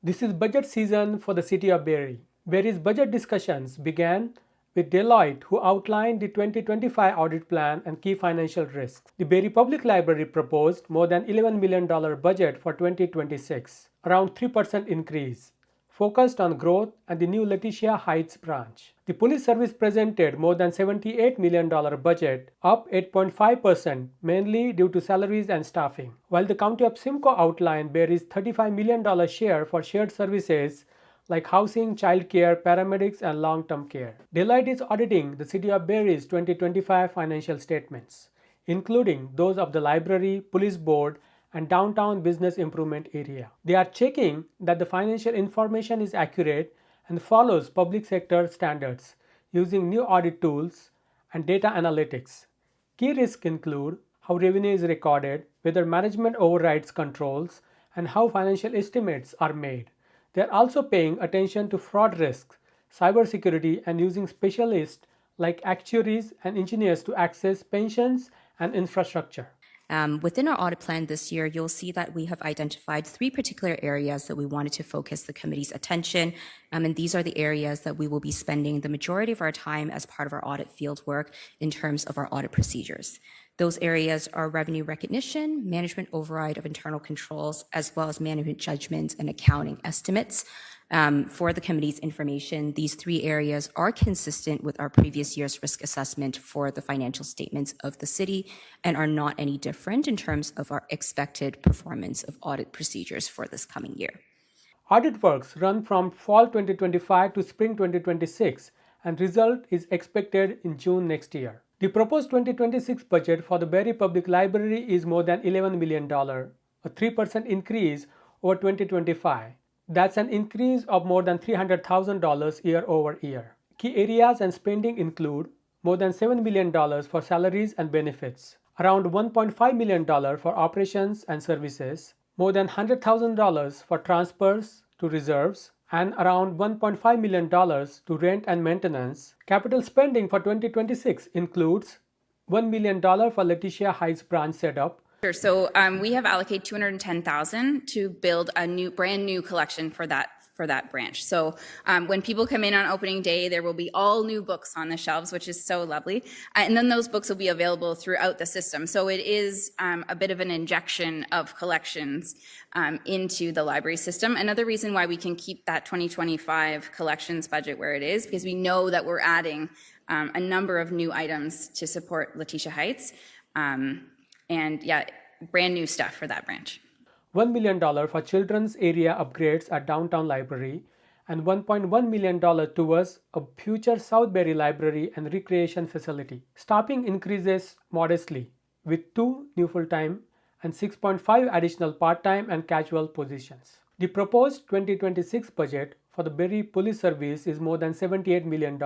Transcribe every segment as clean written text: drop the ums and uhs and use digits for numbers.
This is budget season for the City of Barrie. Barrie's budget discussions began with Deloitte, who outlined the 2025 audit plan and key financial risks. The Barrie Public Library proposed more than $11 million budget for 2026, around 3% increase, focused on growth and the new Letitia Heights branch. The police service presented more than $78 million budget, up 8.5%, mainly due to salaries and staffing. While the County of Simcoe outlined Barrie's $35 million share for shared services like housing, childcare, paramedics, and long-term care. Deloitte is auditing the City of Barrie's 2025 financial statements, including those of the library, police board, and downtown business improvement area. They are checking that the financial information is accurate and follows public sector standards using new audit tools and data analytics. Key risks include how revenue is recorded, whether management overrides controls, and how financial estimates are made. They are also paying attention to fraud risks, cybersecurity, and using specialists like actuaries and engineers to access pensions and infrastructure. Within our audit plan this year, you'll see that we have identified 3 particular areas that we wanted to focus the committee's attention, and these are the areas that we will be spending the majority of our time as part of our audit field work in terms of our audit procedures. Those areas are revenue recognition, management override of internal controls, as well as management judgments and accounting estimates. For the committee's information, these 3 areas are consistent with our previous year's risk assessment for the financial statements of the city and are not any different in terms of our expected performance of audit procedures for this coming year. Audit works run from fall 2025 to spring 2026, and result is expected in June next year. The proposed 2026 budget for the Barrie Public Library is more than $11 million, a 3% increase over 2025. That's an increase of more than $300,000 year over year. Key areas and spending include more than $7 million for salaries and benefits, around $1.5 million for operations and services, more than $100,000 for transfers to reserves, and around $1.5 million to rent and maintenance. Capital spending for 2026 includes $1 million for Letitia Heights branch setup. Sure. So we have allocated $210,000 to build a brand new collection for that branch. So when people come in on opening day, there will be all new books on the shelves, which is so lovely. And then those books will be available throughout the system. So it is a bit of an injection of collections into the library system. Another reason why we can keep that 2025 collections budget where it is, because we know that we're adding a number of new items to support Letitia Heights. And yeah, brand new stuff for that branch. $1 million for children's area upgrades at downtown library, and $1.1 million towards a future South Barrie library and recreation facility. Staffing increases modestly with 2 new full-time and 6.5 additional part-time and casual positions. The proposed 2026 budget for the Barrie Police Service is more than $78 million,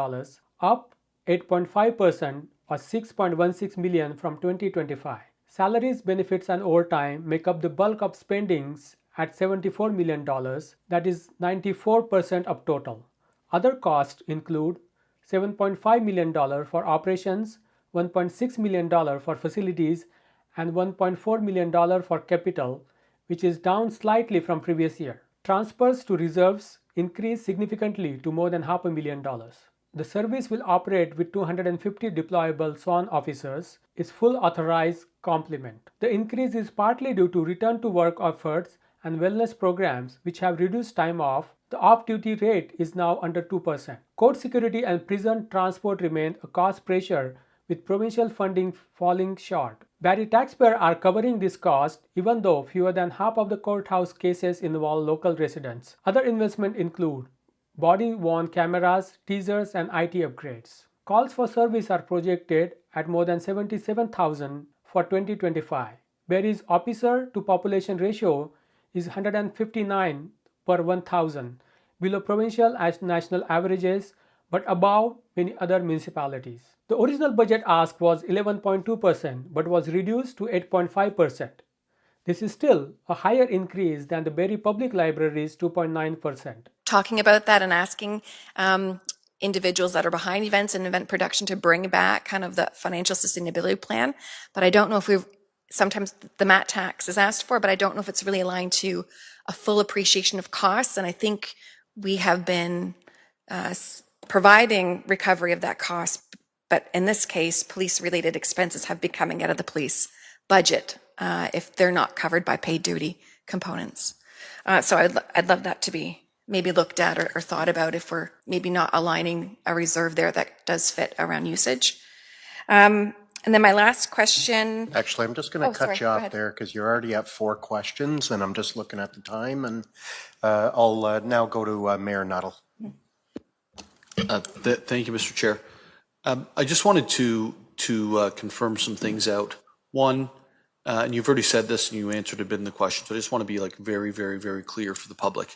up 8.5% or $6.16 million from 2025. Salaries, benefits, and overtime make up the bulk of spendings at $74 million, that is 94% of total. Other costs include $7.5 million for operations, $1.6 million for facilities, and $1.4 million for capital, which is down slightly from previous year. Transfers to reserves increased significantly to more than $500,000. The service will operate with 250 deployable SWAN officers, its full authorized complement. The increase is partly due to return to work efforts and wellness programs which have reduced time off. The off-duty rate is now under 2%. Court security and prison transport remain a cost pressure with provincial funding falling short. Barrie taxpayers are covering this cost even though fewer than half of the courthouse cases involve local residents. Other investments include body-worn cameras, teasers, and IT upgrades. Calls for service are projected at more than 77,000 for 2025. Barrie's officer to population ratio is 159 per 1,000, below provincial and national averages, but above many other municipalities. The original budget ask was 11.2% but was reduced to 8.5%. This is still a higher increase than the Barrie Public Library's 2.9%. Talking about that and asking individuals that are behind events and event production to bring back kind of the financial sustainability plan, but I don't know if we've sometimes the MAT tax is asked for, but I don't know if it's really aligned to a full appreciation of costs. And I think we have been providing recovery of that cost, but in this case, police-related expenses have been coming out of the police budget if they're not covered by paid duty components. So I'd love that to be maybe looked at or thought about if we're maybe not aligning a reserve there that does fit around usage. And then my last question. Actually, I'm just going to cut you off there because you're already at 4 questions, and I'm just looking at the time, and I'll now go to Mayor Nuttall. Thank you, Mr. Chair. I just wanted to confirm some things out. One, and you've already said this and you answered a bit in the question, so I just want to be like very, very, very clear for the public.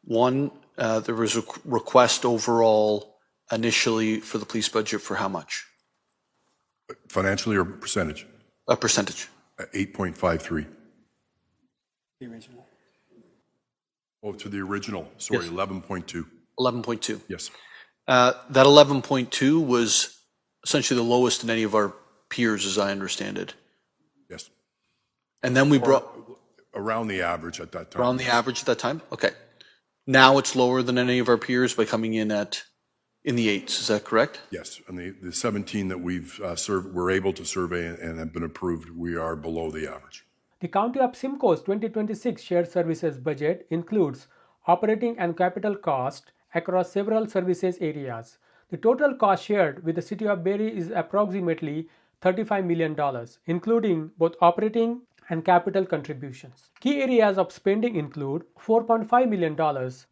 One, there was a request overall initially for the police budget for how much? Financially or percentage? A percentage. 8.53. The original. Oh, to the original. Sorry, Yes. 11.2. 11.2. Yes. That 11.2 was essentially the lowest in any of our peers, as I understand it. Yes. And then we brought Around the average at that time. around the average at that time. Okay. Now it's lower than any of our peers by coming in in the 8s. Is that correct? Yes. And the 17 that we've we're able to survey and have been approved, we are below the average. The County of Simcoe's 2026 shared services budget includes operating and capital cost across several services areas. The total cost shared with the City of Barrie is approximately $35 million, including both operating and capital contributions. Key areas of spending include $4.5 million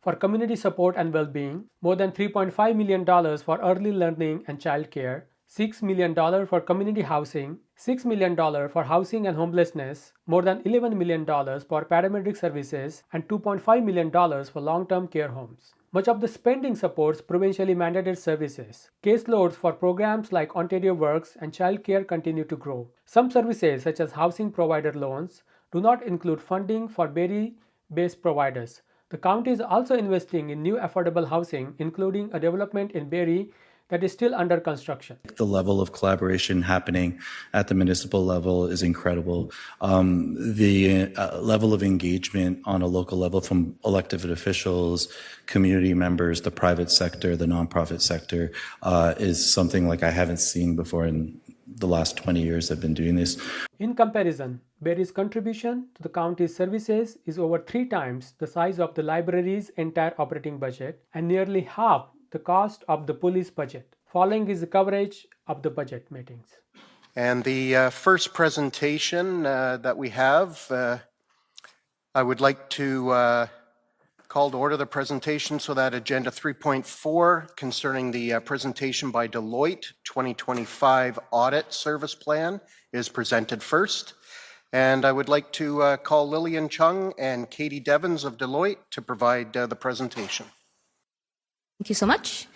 for community support and well-being, more than $3.5 million for early learning and childcare, $6 million for community housing, $6 million for housing and homelessness, more than $11 million for paramedic services, and $2.5 million for long-term care homes. Much of the spending supports provincially mandated services. Caseloads for programs like Ontario Works and childcare continue to grow. Some services, such as housing provider loans, do not include funding for Barrie-based providers. The county is also investing in new affordable housing, including a development in Barrie that is still under construction. The level of collaboration happening at the municipal level is incredible. The level of engagement on a local level from elected officials, community members, the private sector, the nonprofit sector is something like I haven't seen before in the last 20 years I've been doing this. In comparison, Barrie's contribution to the county's services is over 3 times the size of the library's entire operating budget and nearly half the cost of the police budget. Following is the coverage of the budget meetings. And the first presentation that we have, I would like to call to order the presentation so that Agenda 3.4 concerning the presentation by Deloitte 2025 Audit Service Plan is presented first. And I would like to call Lillian Chung and Katie Devens of Deloitte to provide the presentation. Thank you so much.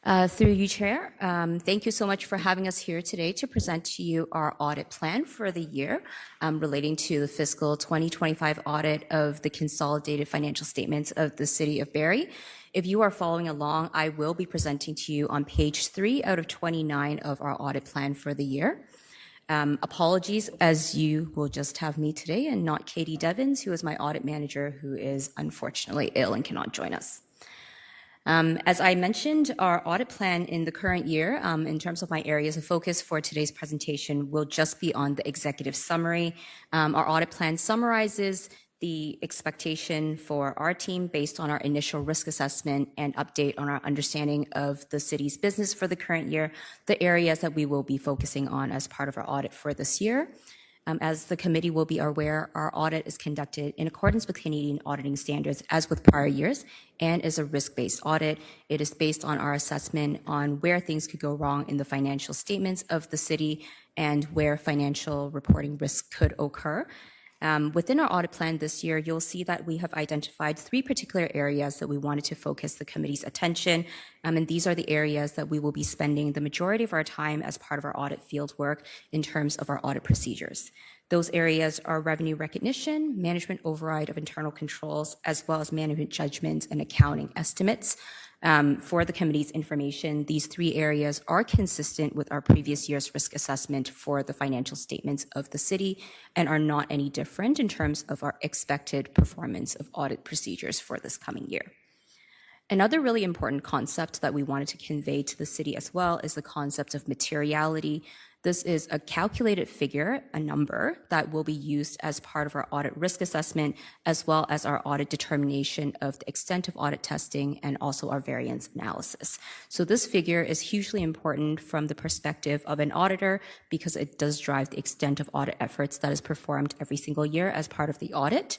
Through you, Chair, thank you so much for having us here today to present to you our audit plan for the year relating to the fiscal 2025 audit of the consolidated financial statements of the City of Barrie. If you are following along, I will be presenting to you on page 3 out of 29 of our audit plan for the year. Apologies, as you will just have me today and not Katie Devens, who is my audit manager, who is unfortunately ill and cannot join us. As I mentioned, our audit plan in the current year, in terms of my areas of focus for today's presentation, will just be on the executive summary. Our audit plan summarizes the expectation for our team based on our initial risk assessment and update on our understanding of the city's business for the current year, the areas that we will be focusing on as part of our audit for this year. As the committee will be aware, our audit is conducted in accordance with Canadian auditing standards as with prior years and is a risk-based audit. It is based on our assessment on where things could go wrong in the financial statements of the city and where financial reporting risks could occur. Within our audit plan this year, you'll see that we have identified 3 particular areas that we wanted to focus the committee's attention. And these are the areas that we will be spending the majority of our time as part of our audit field work in terms of our audit procedures. Those areas are revenue recognition, management override of internal controls, as well as management judgments and accounting estimates. For the committee's information, these three areas are consistent with our previous year's risk assessment for the financial statements of the city and are not any different in terms of our expected performance of audit procedures for this coming year. Another really important concept that we wanted to convey to the city as well is the concept of materiality. This is a calculated figure, a number, that will be used as part of our audit risk assessment, as well as our audit determination of the extent of audit testing and also our variance analysis. So this figure is hugely important from the perspective of an auditor because it does drive the extent of audit efforts that is performed every single year as part of the audit.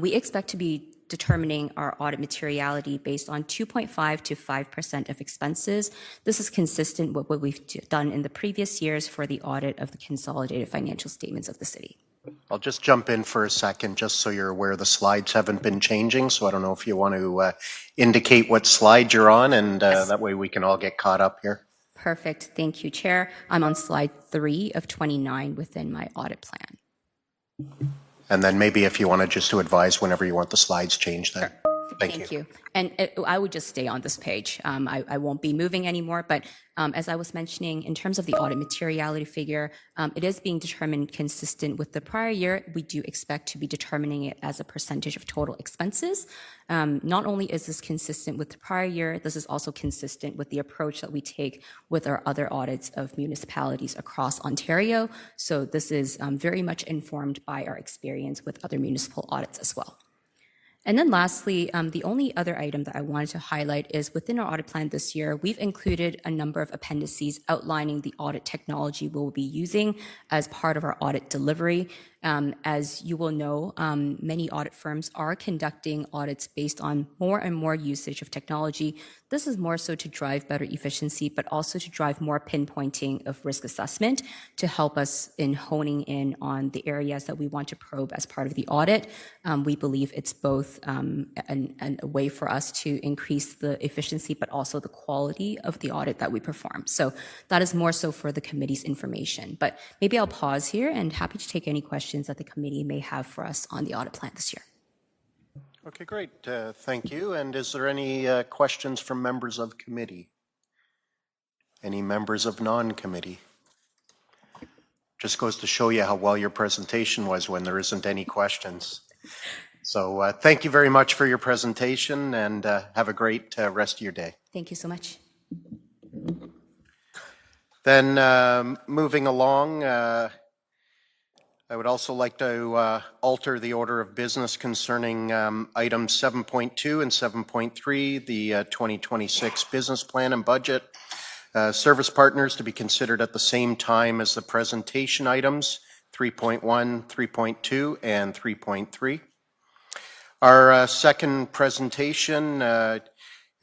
We expect to be determining our audit materiality based on 2.5 to 5% of expenses. This is consistent with what we've done in the previous years for the audit of the consolidated financial statements of the city. I'll just jump in for a second, just so you're aware the slides haven't been changing. So I don't know if you want to indicate what slide you're on, and that way we can all get caught up here. Perfect. Thank you, Chair. I'm on slide 3 of 29 within my audit plan. And then maybe if you want to just to advise whenever you want the slides changed then. Sure. Thank you. And I would just stay on this page. I won't be moving anymore, but as I was mentioning, in terms of the audit materiality figure, it is being determined consistent with the prior year. We do expect to be determining it as a percentage of total expenses. Not only is this consistent with the prior year, this is also consistent with the approach that we take with our other audits of municipalities across Ontario. So this is very much informed by our experience with other municipal audits as well. And then lastly, the only other item that I wanted to highlight is within our audit plan this year, we've included a number of appendices outlining the audit technology we'll be using as part of our audit delivery. As you will know, many audit firms are conducting audits based on more and more usage of technology. This is more so to drive better efficiency, but also to drive more pinpointing of risk assessment to help us in honing in on the areas that we want to probe as part of the audit. We believe it's both a way for us to increase the efficiency, but also the quality of the audit that we perform. So that is more so for the committee's information. But maybe I'll pause here and happy to take any questions that the committee may have for us on the audit plan this year. Okay, great. Thank you. And is there any questions from members of committee? Any members of non-committee? Just goes to show you how well your presentation was when there isn't any questions. So thank you very much for your presentation, and have a great rest of your day. Thank you so much. Then moving along, I would also like to alter the order of business concerning items 7.2 and 7.3, the 2026 business plan and budget. Service partners to be considered at the same time as the presentation items 3.1, 3.2, and 3.3. Our second presentation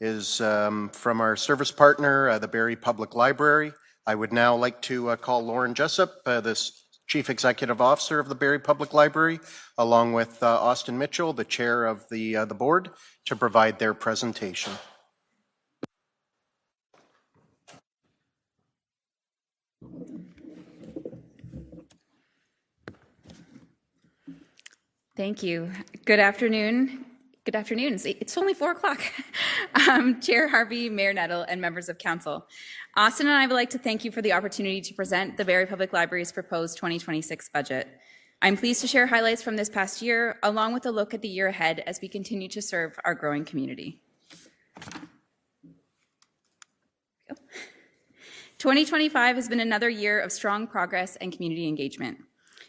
is from our service partner, the Barrie Public Library. I would now like to call Lauren Jessup, the Chief Executive Officer of the Barrie Public Library, along with Austin Mitchell, the Chair of the board, to provide their presentation. Thank you. Good afternoon. Good afternoon. It's only 4 o'clock. Chair Harvey, Mayor Nettle, and members of council. Austin and I would like to thank you for the opportunity to present the Barrie Public Library's proposed 2026 budget. I'm pleased to share highlights from this past year, along with a look at the year ahead as we continue to serve our growing community. 2025 has been another year of strong progress and community engagement.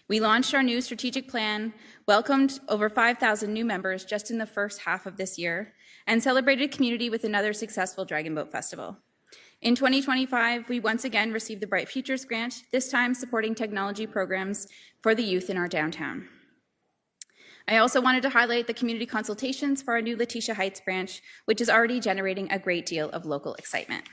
We launched our new strategic plan, welcomed over 5,000 new members just in the first half of this year, and celebrated community with another successful Dragon Boat Festival. In 2025, we once again received the Bright Futures Grant, this time supporting technology programs for the youth in our downtown. I also wanted to highlight the community consultations for our new Letitia Heights branch, which is already generating a great deal of local excitement.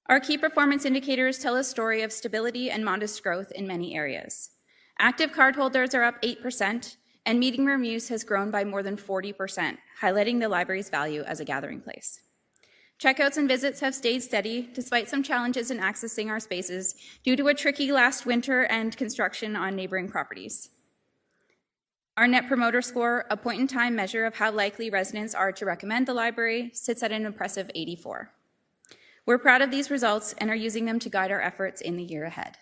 Our key performance indicators tell a story of stability and modest growth in many areas. Active cardholders are up 8%, and meeting room use has grown by more than 40%, highlighting the library's value as a gathering place. Checkouts and visits have stayed steady despite some challenges in accessing our spaces due to a tricky last winter and construction on neighboring properties. Our Net Promoter Score, a point-in-time measure of how likely residents are to recommend the library, sits at an impressive 84. We're proud of these results and are using them to guide our efforts in the year ahead.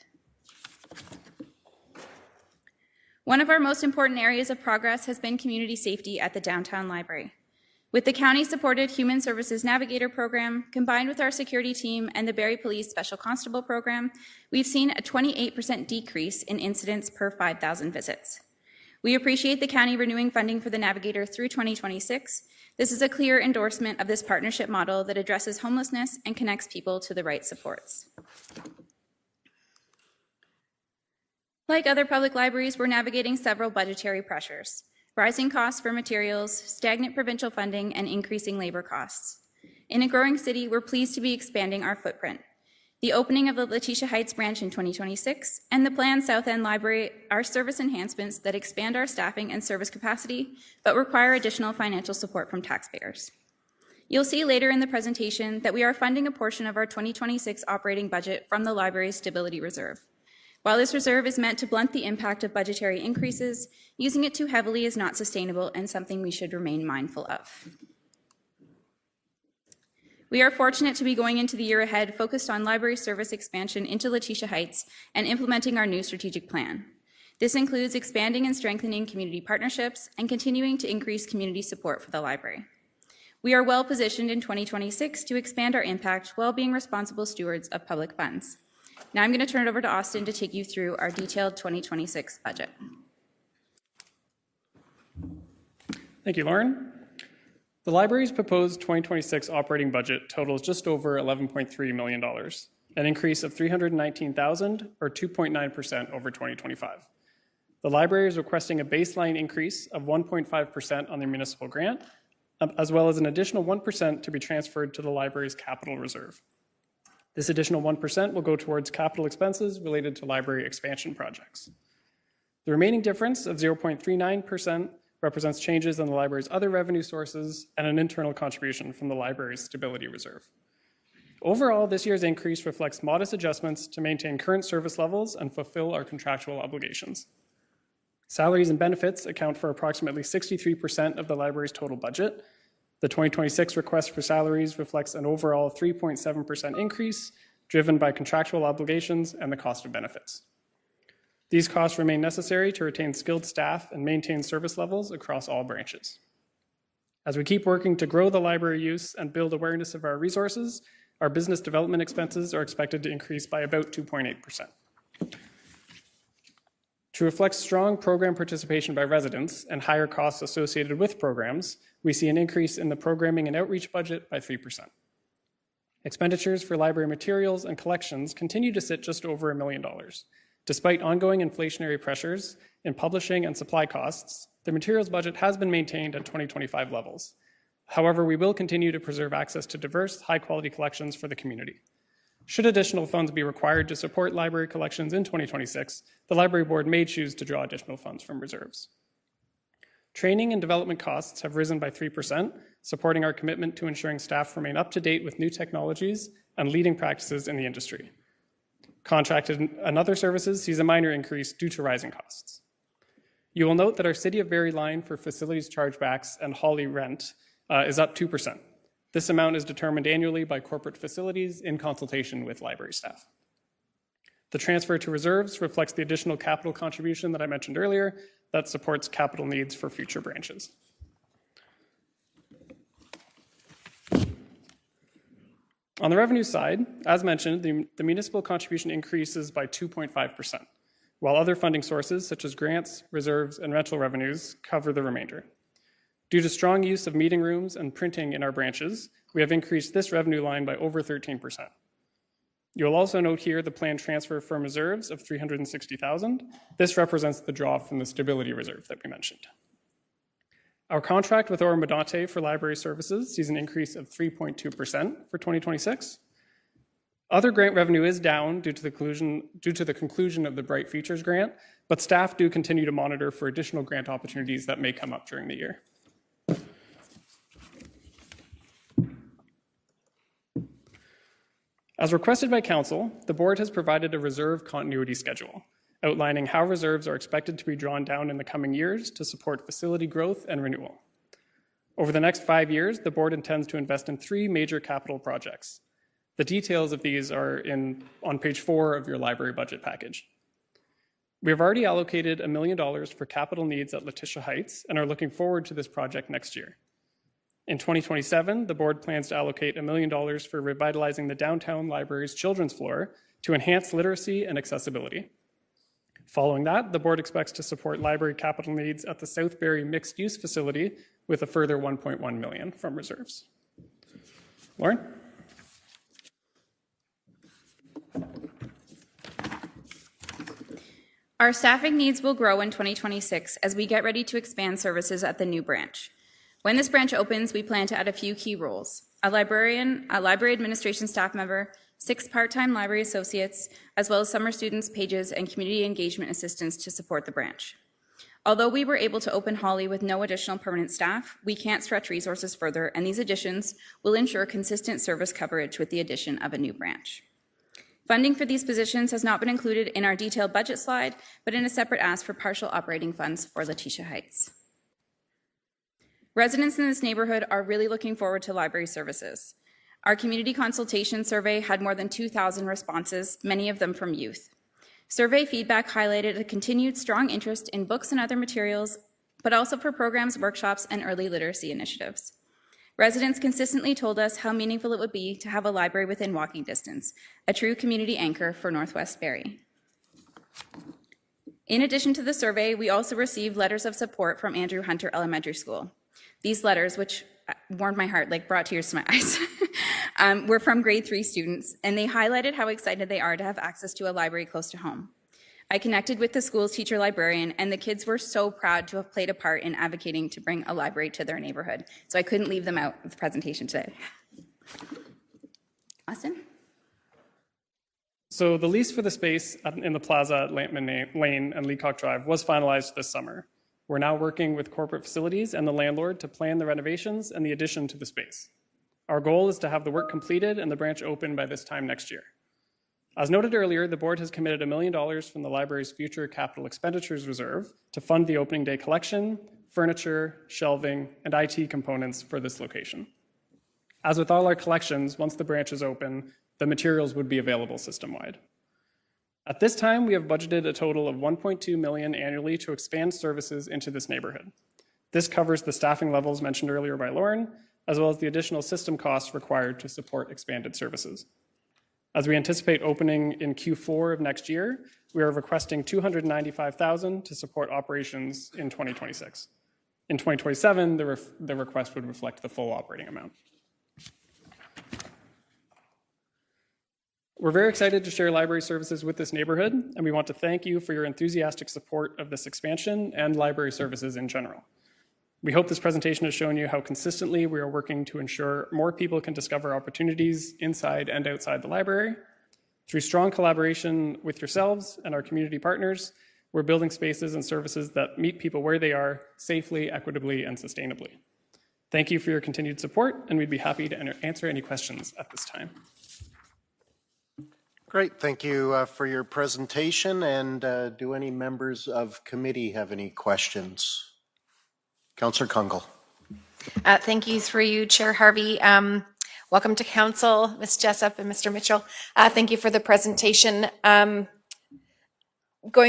One of our most important areas of progress has been community safety at the downtown library. With the county-supported Human Services Navigator program, combined with our security team and the Barrie Police Special Constable program, we've seen a 28% decrease in incidents per 5,000 visits. We appreciate the county renewing funding for the Navigator through 2026. This is a clear endorsement of this partnership model that addresses homelessness and connects people to the right supports. Like other public libraries, we're navigating several budgetary pressures: rising costs for materials, stagnant provincial funding, and increasing labor costs. In a growing city, we're pleased to be expanding our footprint. The opening of the Letitia Heights branch in 2026 and the planned South End Library are service enhancements that expand our staffing and service capacity, but require additional financial support from taxpayers. You'll see later in the presentation that we are funding a portion of our 2026 operating budget from the library's stability reserve. While this reserve is meant to blunt the impact of budgetary increases, using it too heavily is not sustainable and something we should remain mindful of. We are fortunate to be going into the year ahead focused on library service expansion into Letitia Heights and implementing our new strategic plan. This includes expanding and strengthening community partnerships and continuing to increase community support for the library. We are well positioned in 2026 to expand our impact while being responsible stewards of public funds. Now I'm going to turn it over to Austin to take you through our detailed 2026 budget. Thank you, Lauren. The library's proposed 2026 operating budget totals just over $11.3 million, an increase of $319,000 or 2.9% over 2025. The library is requesting a baseline increase of 1.5% on their municipal grant, as well as an additional 1% to be transferred to the library's capital reserve. This additional 1% will go towards capital expenses related to library expansion projects. The remaining difference of 0.39% represents changes in the library's other revenue sources and an internal contribution from the library's stability reserve. Overall, this year's increase reflects modest adjustments to maintain current service levels and fulfill our contractual obligations. Salaries and benefits account for approximately 63% of the library's total budget. The 2026 request for salaries reflects an overall 3.7% increase, driven by contractual obligations and the cost of benefits. These costs remain necessary to retain skilled staff and maintain service levels across all branches. As we keep working to grow the library use and build awareness of our resources, our business development expenses are expected to increase by about 2.8%. To reflect strong program participation by residents and higher costs associated with programs, we see an increase in the programming and outreach budget by 3%. Expenditures for library materials and collections continue to sit just over $1 million. Despite ongoing inflationary pressures in publishing and supply costs, the materials budget has been maintained at 2025 levels. However, we will continue to preserve access to diverse, high-quality collections for the community. Should additional funds be required to support library collections in 2026, the Library Board may choose to draw additional funds from reserves. Training and development costs have risen by 3%, supporting our commitment to ensuring staff remain up to date with new technologies and leading practices in the industry. Contracted and other services sees a minor increase due to rising costs. You will note that our City of Barrie line for facilities chargebacks and Holly rent is up 2%. This amount is determined annually by corporate facilities in consultation with library staff. The transfer to reserves reflects the additional capital contribution that I mentioned earlier that supports capital needs for future branches. On the revenue side, as mentioned, the municipal contribution increases by 2.5%, while other funding sources such as grants, reserves, and rental revenues cover the remainder. Due to strong use of meeting rooms and printing in our branches, we have increased this revenue line by over 13%. You'll also note here the planned transfer from reserves of $360,000. This represents the draw from the stability reserve that we mentioned. Our contract with Ora Medante for library services sees an increase of 3.2% for 2026. Other grant revenue is down due to the conclusion of the Bright Futures grant, but staff do continue to monitor for additional grant opportunities that may come up during the year. As requested by Council, the Board has provided a reserve continuity schedule, outlining how reserves are expected to be drawn down in the coming years to support facility growth and renewal. Over the next 5 years, the Board intends to invest in 3 major capital projects. The details of these are on page 4 of your library budget package. We have already allocated $1 million for capital needs at Letitia Heights and are looking forward to this project next year. In 2027, the Board plans to allocate $1 million for revitalizing the downtown library's children's floor to enhance literacy and accessibility. Following that, the Board expects to support library capital needs at the South Barrie mixed-use facility with a further $1.1 million from reserves. Lauren? Our staffing needs will grow in 2026 as we get ready to expand services at the new branch. When this branch opens, we plan to add a few key roles: a librarian, a library administration staff member, 6 part-time library associates, as well as summer students, pages, and community engagement assistants to support the branch. Although we were able to open Holly with no additional permanent staff, we can't stretch resources further, and these additions will ensure consistent service coverage with the addition of a new branch. Funding for these positions has not been included in our detailed budget slide, but in a separate ask for partial operating funds for Letitia Heights. Residents in this neighborhood are really looking forward to library services. Our community consultation survey had more than 2,000 responses, many of them from youth. Survey feedback highlighted a continued strong interest in books and other materials, but also for programs, workshops, and early literacy initiatives. Residents consistently told us how meaningful it would be to have a library within walking distance, a true community anchor for Northwest Barrie. In addition to the survey, we also received letters of support from Andrew Hunter Elementary School. These letters, which warmed my heart, like brought tears to my eyes, were from grade 3 students, and they highlighted how excited they are to have access to a library close to home. I connected with the school's teacher librarian, and the kids were so proud to have played a part in advocating to bring a library to their neighborhood. So I couldn't leave them out of the presentation today. Austin? So the lease for the space in the plaza at Lampman Lane and Leacock Drive was finalized this summer. We're now working with corporate facilities and the landlord to plan the renovations and the addition to the space. Our goal is to have the work completed and the branch open by this time next year. As noted earlier, the Board has committed $1 million from the library's future capital expenditures reserve to fund the opening day collection, furniture, shelving, and IT components for this location. As with all our collections, once the branch is open, the materials would be available system-wide. At this time, we have budgeted a total of $1.2 million annually to expand services into this neighborhood. This covers the staffing levels mentioned earlier by Lauren, as well as the additional system costs required to support expanded services. As we anticipate opening in Q4 of next year, we are requesting $295,000 to support operations in 2026. In 2027, the request would reflect the full operating amount. We're very excited to share library services with this neighborhood, and we want to thank you for your enthusiastic support of this expansion and library services in general. We hope this presentation has shown you how consistently we are working to ensure more people can discover opportunities inside and outside the library. Through strong collaboration with yourselves and our community partners, we're building spaces and services that meet people where they are safely, equitably, and sustainably. Thank you for your continued support, and we'd be happy to answer any questions at this time. Great, thank you for your presentation. And do any members of committee have any questions? Councillor Kungle. Thank you, through you, Chair Harvey. Welcome to Council, Ms. Jessup and Mr. Mitchell. Thank you for the presentation. Going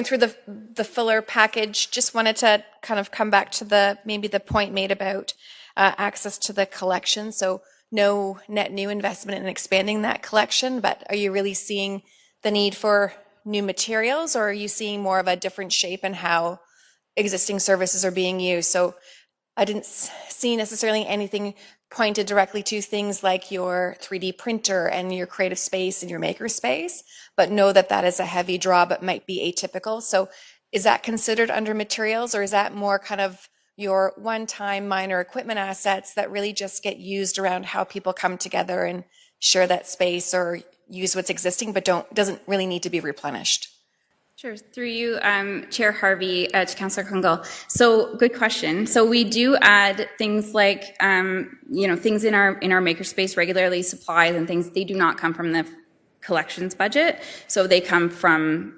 through the fuller package, just wanted to kind of come back to maybe the point made about access to the collection. So no net new investment in expanding that collection, but are you really seeing the need for new materials, or are you seeing more of a different shape in how existing services are being used? So I didn't see necessarily anything pointed directly to things like your 3D printer and your creative space and your maker space, but know that that is a heavy draw but might be atypical. So is that considered under materials, or is that more kind of your one-time minor equipment assets that really just get used around how people come together and share that space or use what's existing but doesn't really need to be replenished? Sure. Through you, Chair Harvey, to Councillor Kungle. So, good question. So we do add things like, things in our makerspace regularly, supplies and things. They do not come from collections budget. So they come from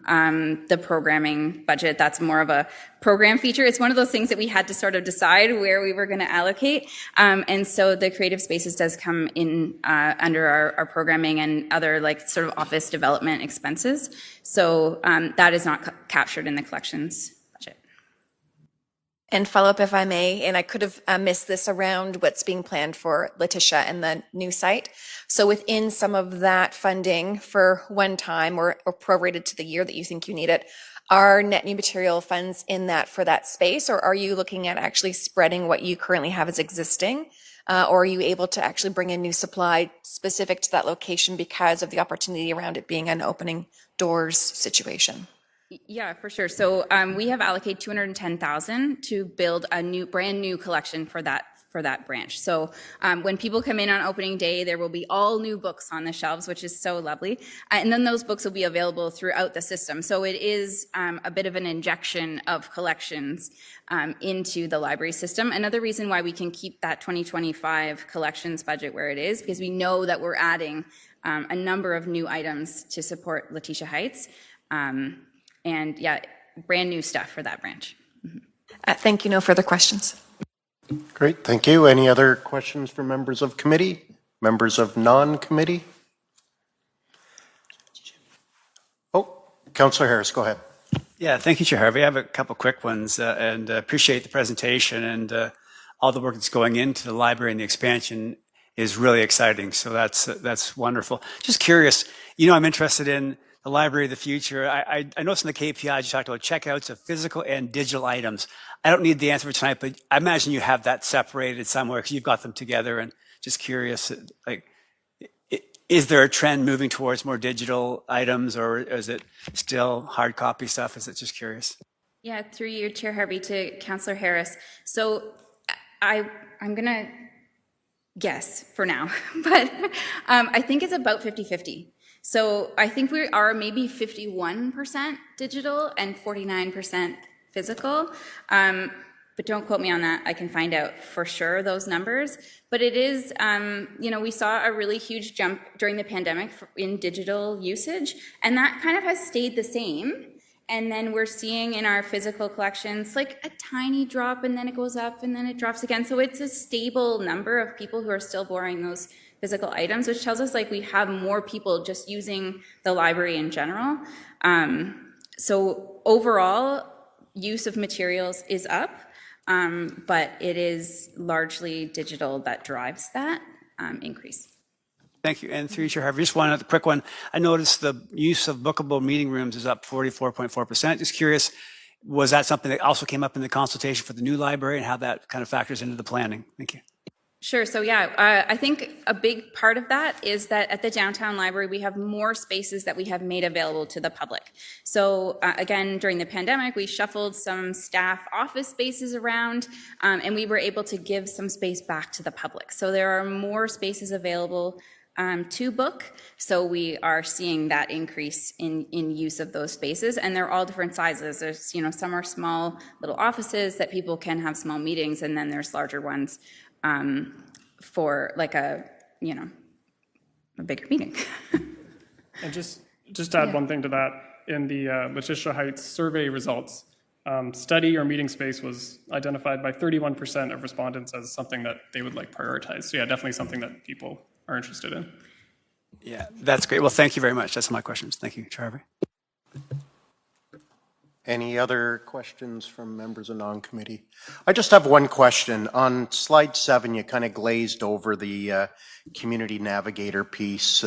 the programming budget. That's more of a program feature. It's one of those things that we had to sort of decide where we were going to allocate. And so the creative spaces does come in under our programming and other like sort of office development expenses. So that is not captured in the collections budget. And follow up, if I may, and I could have missed this around what's being planned for Letitia and the new site. So within some of that funding for one time or prorated to the year that you think you need it, are net new material funds in that for that space, or are you looking at actually spreading what you currently have as existing? Or are you able to actually bring in new supply specific to that location because of the opportunity around it being an opening doors situation? Yeah, for sure. So we have allocated $210,000 to build a brand new collection for that branch. So when people come in on opening day, there will be all new books on the shelves, which is so lovely. And then those books will be available throughout the system. So it is a bit of an injection of collections into the library system. Another reason why we can keep that 2025 collections budget where it is, because we know that we're adding a number of new items to support Letitia Heights. And yeah, brand new stuff for that branch. Thank you. No further questions. Great, thank you. Any other questions for members of committee? Members of non-committee? Oh, Councillor Harris, go ahead. Yeah, thank you, Chair Harvey. I have a couple quick ones and appreciate the presentation and all the work that's going into the library, and the expansion is really exciting. So that's wonderful. Just curious, I'm interested in the library of the future. I noticed in the KPIs you talked about checkouts of physical and digital items. I don't need the answer for tonight, but I imagine you have that separated somewhere because you've got them together. And just curious, is there a trend moving towards more digital items, or is it still hard copy stuff? Is it just curious? Yeah, through you, Chair Harvey, to Councillor Harris. So I'm going to guess for now, but I think it's about 50-50. So I think we are maybe 51% digital and 49% physical. But don't quote me on that. I can find out for sure those numbers. But it is, we saw a really huge jump during the pandemic in digital usage, and that kind of has stayed the same. And then we're seeing in our physical collections like a tiny drop, and then it goes up and then it drops again. So it's a stable number of people who are still borrowing those physical items, which tells us like we have more people just using the library in general. So overall, use of materials is up, but it is largely digital that drives that increase. Thank you. And through you, Chair Harvey, just one other quick one. I noticed the use of bookable meeting rooms is up 44.4%. Just curious, was that something that also came up in the consultation for the new library, and how that kind of factors into the planning? Thank you. Sure. So yeah, I think a big part of that is that at the downtown library, we have more spaces that we have made available to the public. So again, during the pandemic, we shuffled some staff office spaces around, and we were able to give some space back to the public. So there are more spaces available to book. So we are seeing that increase in use of those spaces, and they're all different sizes. There's, some are small little offices that people can have small meetings, and then there's larger ones for like a bigger meeting. And just to add one thing to that, in the Letitia Heights survey results, study or meeting space was identified by 31% of respondents as something that they would like prioritized. So yeah, definitely something that people are interested in. Yeah, that's great. Well, thank you very much. That's my questions. Thank you, Chair Harvey. Any other questions from members of non-committee? I just have one question. On slide 7, you kind of glazed over the community navigator piece.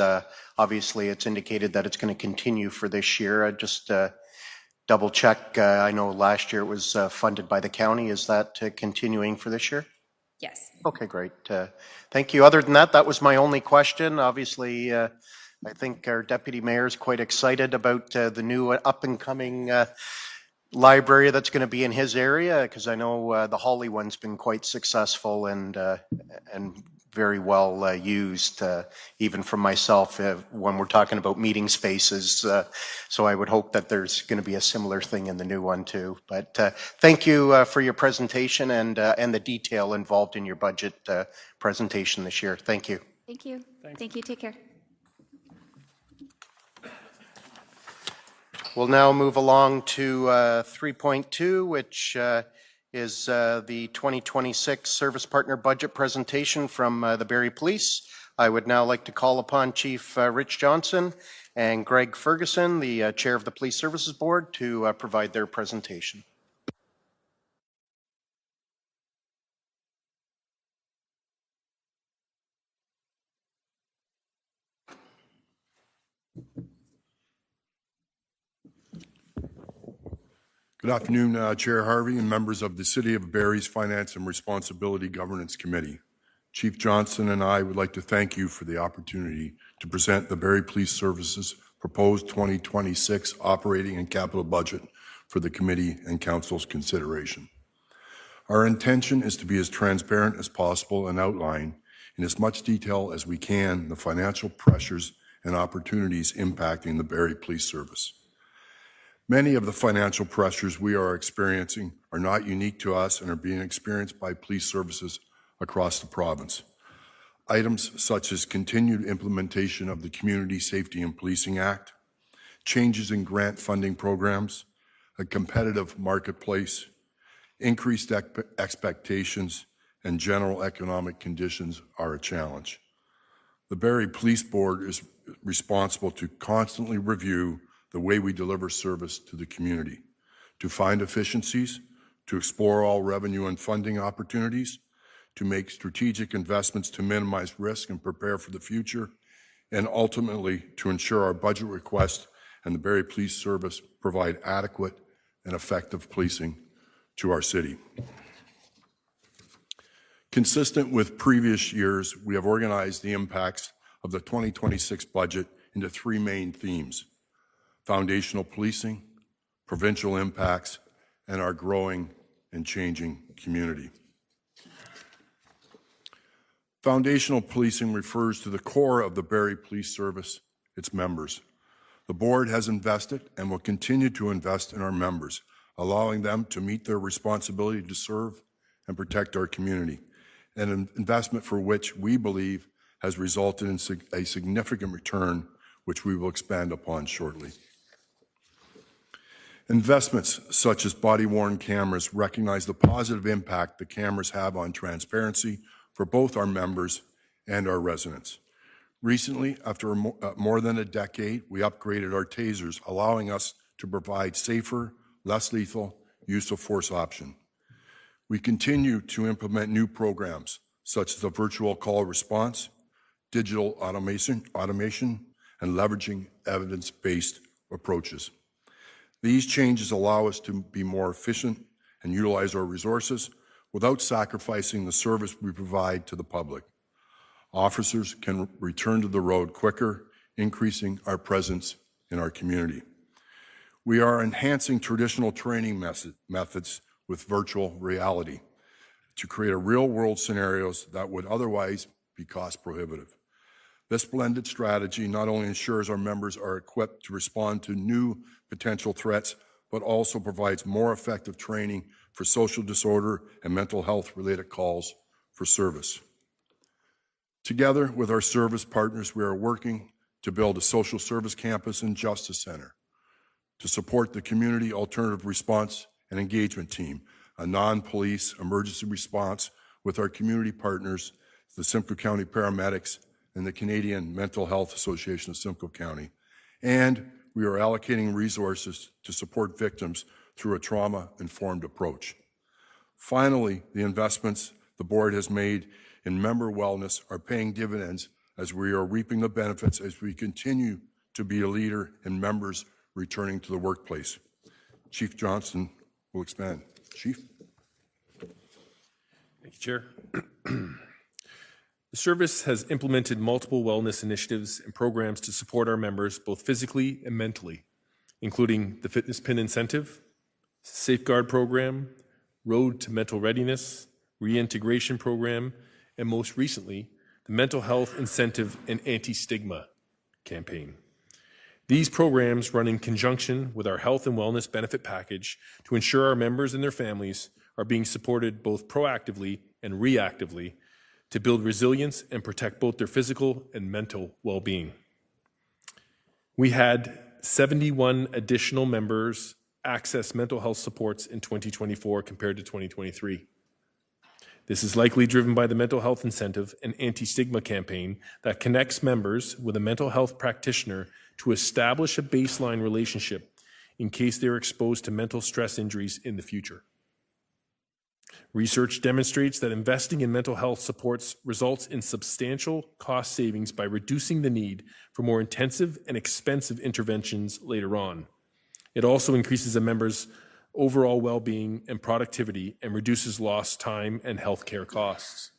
Obviously, it's indicated that it's going to continue for this year. I just double check. I know last year it was funded by the county. Is that continuing for this year? Yes. Okay, great. Thank you. Other than that, that was my only question. Obviously, I think our deputy mayor is quite excited about the new up-and-coming library that's going to be in his area, because I know the Holly one's been quite successful and very well used, even for myself when we're talking about meeting spaces. So I would hope that there's going to be a similar thing in the new one too. But thank you for your presentation and the detail involved in your budget presentation this year. Thank you. Thank you. Thanks. Thank you. Take care. We'll now move along to 3.2, which is the 2026 Service Partner Budget presentation from the Barrie Police. I would now like to call upon Chief Rich Johnson and Greg Ferguson, the Chair of the Police Services Board, to provide their presentation. Good afternoon, Chair Harvey and members of the City of Barrie's Finance and Responsibility Governance Committee. Chief Johnson and I would like to thank you for the opportunity to present the Barrie Police Services proposed 2026 operating and capital budget for the committee and council's consideration. Our intention is to be as transparent as possible and outline in as much detail as we can the financial pressures and opportunities impacting the Barrie Police Service. Many of the financial pressures we are experiencing are not unique to us and are being experienced by police services across the province. Items such as continued implementation of the Community Safety and Policing Act, changes in grant funding programs, a competitive marketplace, increased expectations, and general economic conditions are a challenge. The Barrie Police Board is responsible to constantly review the way we deliver service to the community, to find efficiencies, to explore all revenue and funding opportunities, to make strategic investments to minimize risk and prepare for the future, and ultimately to ensure our budget request and the Barrie Police Service provide adequate and effective policing to our city. Consistent with previous years, we have organized the impacts of the 2026 budget into three main themes: foundational policing, provincial impacts, and our growing and changing community. Foundational policing refers to the core of the Barrie Police Service, its members. The board has invested and will continue to invest in our members, allowing them to meet their responsibility to serve and protect our community, an investment for which we believe has resulted in a significant return, which we will expand upon shortly. Investments such as body-worn cameras recognize the positive impact the cameras have on transparency for both our members and our residents. Recently, after more than a decade, we upgraded our tasers, allowing us to provide safer, less lethal use of force option. We continue to implement new programs such as the virtual call response, digital automation, and leveraging evidence-based approaches. These changes allow us to be more efficient and utilize our resources without sacrificing the service we provide to the public. Officers can return to the road quicker, increasing our presence in our community. We are enhancing traditional training methods with virtual reality to create real-world scenarios that would otherwise be cost prohibitive. This blended strategy not only ensures our members are equipped to respond to new potential threats, but also provides more effective training for social disorder and mental health-related calls for service. Together with our service partners, we are working to build a social service campus and justice center to support the community alternative response and engagement team, a non-police emergency response with our community partners, the Simcoe County paramedics, and the Canadian Mental Health Association of Simcoe County. And we are allocating resources to support victims through a trauma-informed approach. Finally, the investments the board has made in member wellness are paying dividends as we are reaping the benefits as we continue to be a leader in members returning to the workplace. Chief Johnson will expand. Chief? Thank you, Chair. The service has implemented multiple wellness initiatives and programs to support our members both physically and mentally, including the Fitness Pin Incentive, Safeguard Program, Road to Mental Readiness, Reintegration Program, and most recently, the Mental Health Incentive and Anti-Stigma campaign. These programs run in conjunction with our health and wellness benefit package to ensure our members and their families are being supported both proactively and reactively to build resilience and protect both their physical and mental well-being. We had 71 additional members access mental health supports in 2024 compared to 2023. This is likely driven by the mental health incentive and anti-stigma campaign that connects members with a mental health practitioner to establish a baseline relationship in case they're exposed to mental stress injuries in the future. Research demonstrates that investing in mental health supports results in substantial cost savings by reducing the need for more intensive and expensive interventions later on. It also increases a member's overall well-being and productivity and reduces lost time and healthcare costs.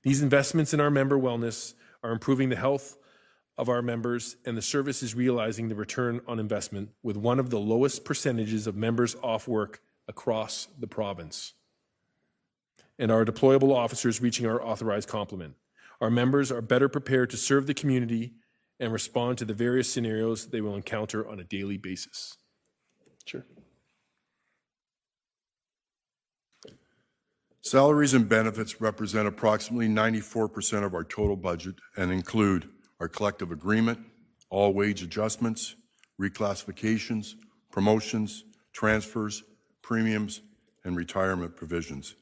These investments in our member wellness are improving the health of our members, and the service is realizing the return on investment with one of the lowest percentages of members off work across the province. And our deployable officers reaching our authorized complement. Our members are better prepared to serve the community and respond to the various scenarios they will encounter on a daily basis. Sure. Salaries and benefits represent approximately 94% of our total budget and include our collective agreement, all wage adjustments, reclassifications, promotions, transfers, premiums, and retirement provisions.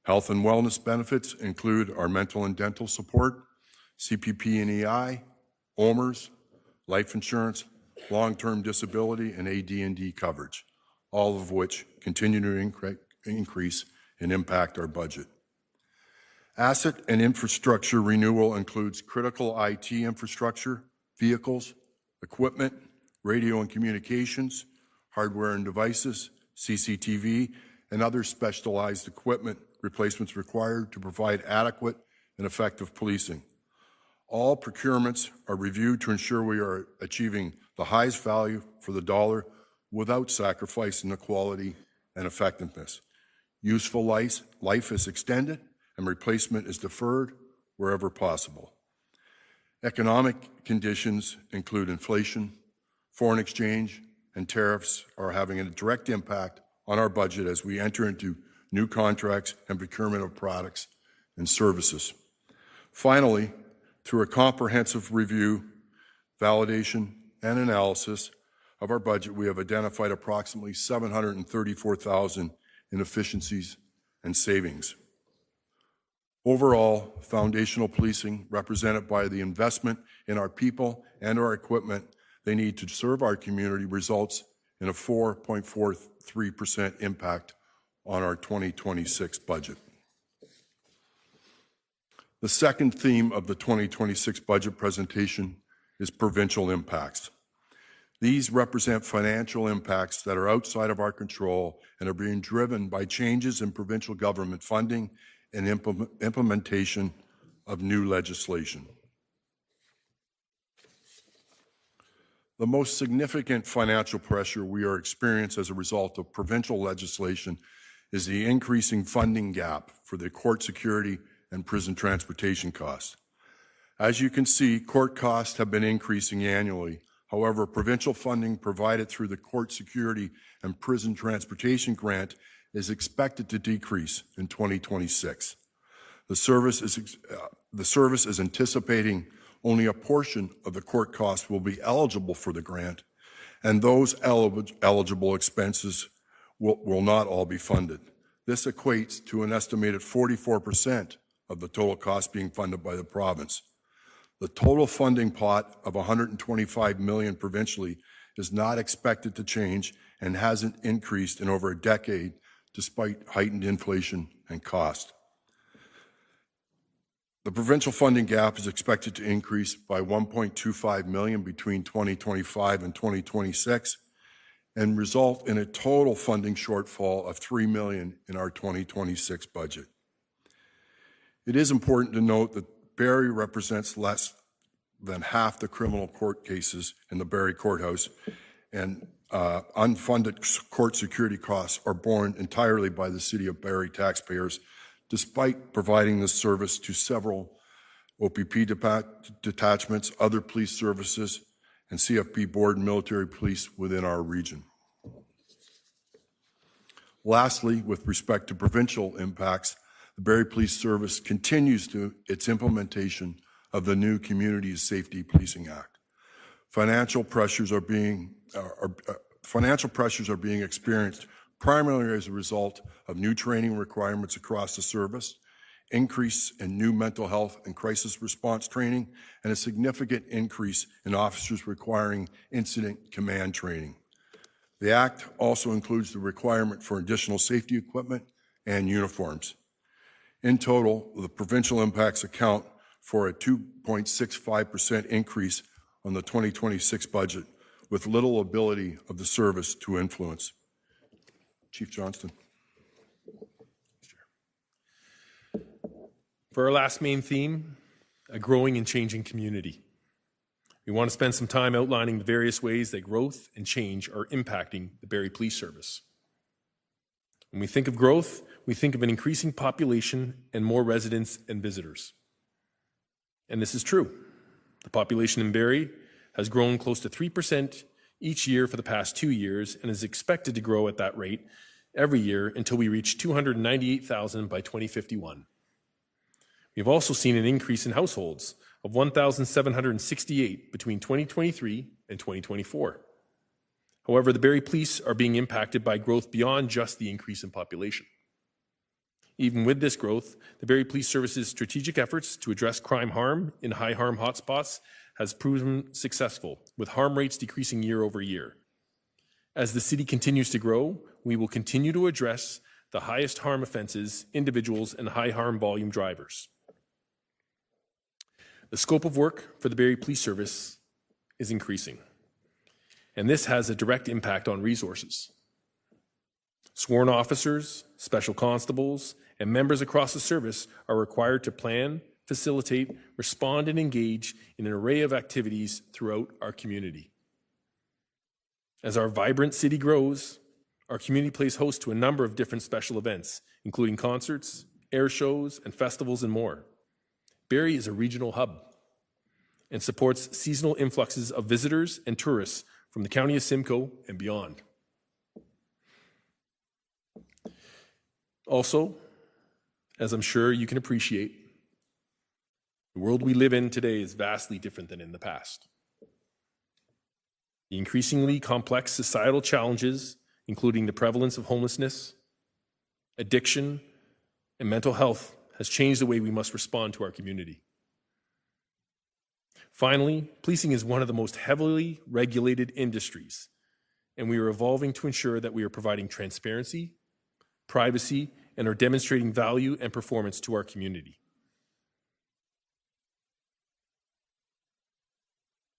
Health and wellness benefits include our mental and dental support, CPP and EI, OMERS, life insurance, long-term disability, and AD&D coverage, all of which continue to increase and impact our budget. Asset and infrastructure renewal includes critical IT infrastructure, vehicles, equipment, radio and communications, hardware and devices, CCTV, and other specialized equipment replacements required to provide adequate and effective policing. All procurements are reviewed to ensure we are achieving the highest value for the dollar without sacrificing the quality and effectiveness. Useful life is extended and replacement is deferred wherever possible. Economic conditions include inflation, foreign exchange, and tariffs are having a direct impact on our budget as we enter into new contracts and procurement of products and services. Finally, through a comprehensive review, validation, and analysis of our budget, we have identified approximately $734,000 in efficiencies and savings. Overall, foundational policing, represented by the investment in our people and our equipment they need to serve our community, results in a 4.43% impact on our 2026 budget. The second theme of the 2026 budget presentation is provincial impacts. These represent financial impacts that are outside of our control and are being driven by changes in provincial government funding and implementation of new legislation. The most significant financial pressure we are experiencing as a result of provincial legislation is the increasing funding gap for the court security and prison transportation costs. As you can see, court costs have been increasing annually. However, provincial funding provided through the court security and prison transportation grant is expected to decrease in 2026. The service is anticipating only a portion of the court costs will be eligible for the grant, and those eligible expenses will not all be funded. This equates to an estimated 44% of the total cost being funded by the province. The total funding pot of $125 million provincially is not expected to change and hasn't increased in over a decade despite heightened inflation and cost. The provincial funding gap is expected to increase by $1.25 million between 2025 and 2026 and result in a total funding shortfall of $3 million in our 2026 budget. It is important to note that Barrie represents less than half the criminal court cases in the Barrie Courthouse, and unfunded court security costs are borne entirely by the City of Barrie taxpayers, despite providing this service to several OPP detachments, other police services, and CFP Board and military police within our region. Lastly, with respect to provincial impacts, the Barrie Police Service continues its implementation of the new Community Safety Policing Act. Financial pressures are being experienced primarily as a result of new training requirements across the service, increase in new mental health and crisis response training, and a significant increase in officers requiring incident command training. The Act also includes the requirement for additional safety equipment and uniforms. In total, the provincial impacts account for a 2.65% increase on the 2026 budget, with little ability of the service to influence. Chief Johnston. For our last main theme, a growing and changing community. We want to spend some time outlining the various ways that growth and change are impacting the Barrie Police Service. When we think of growth, we think of an increasing population and more residents and visitors. And this is true. The population in Barrie has grown close to 3% each year for the past 2 years and is expected to grow at that rate every year until we reach 298,000 by 2051. We've also seen an increase in households of 1,768 between 2023 and 2024. However, the Barrie Police are being impacted by growth beyond just the increase in population. Even with this growth, the Barrie Police Service's strategic efforts to address crime harm in high harm hotspots has proven successful, with harm rates decreasing year over year. As the city continues to grow, we will continue to address the highest harm offenses, individuals, and high harm volume drivers. The scope of work for the Barrie Police Service is increasing, and this has a direct impact on resources. Sworn officers, special constables, and members across the service are required to plan, facilitate, respond, and engage in an array of activities throughout our community. As our vibrant city grows, our community plays host to a number of different special events, including concerts, air shows, and festivals, and more. Barrie is a regional hub and supports seasonal influxes of visitors and tourists from the County of Simcoe and beyond. Also, as I'm sure you can appreciate, the world we live in today is vastly different than in the past. The increasingly complex societal challenges, including the prevalence of homelessness, addiction, and mental health, has changed the way we must respond to our community. Finally, policing is one of the most heavily regulated industries, and we are evolving to ensure that we are providing transparency, privacy, and are demonstrating value and performance to our community.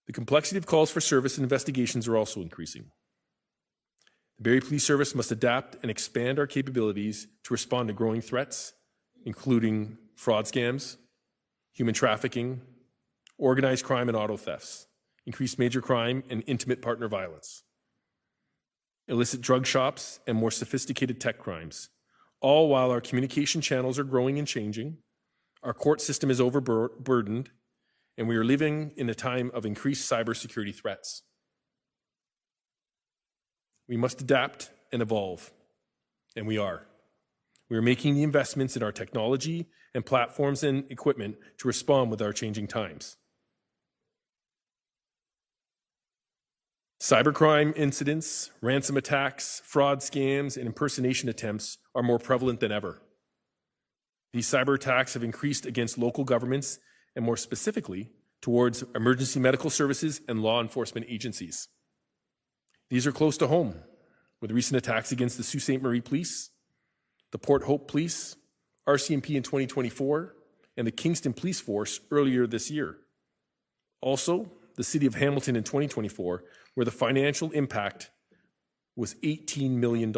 The complexity of calls for service and investigations are also increasing. The Barrie Police Service must adapt and expand our capabilities to respond to growing threats, including fraud scams, human trafficking, organized crime and auto thefts, increased major crime and intimate partner violence, illicit drug shops, and more sophisticated tech crimes, all while our communication channels are growing and changing, our court system is overburdened, and we are living in a time of increased cybersecurity threats. We must adapt and evolve, and we are. We are making the investments in our technology and platforms and equipment to respond with our changing times. Cybercrime incidents, ransom attacks, fraud scams, and impersonation attempts are more prevalent than ever. These cyber attacks have increased against local governments and more specifically towards emergency medical services and law enforcement agencies. These are close to home, with recent attacks against the Sault Ste. Marie Police, the Port Hope Police, RCMP in 2024, and the Kingston Police Force earlier this year. Also, the City of Hamilton in 2024, where the financial impact was $18 million.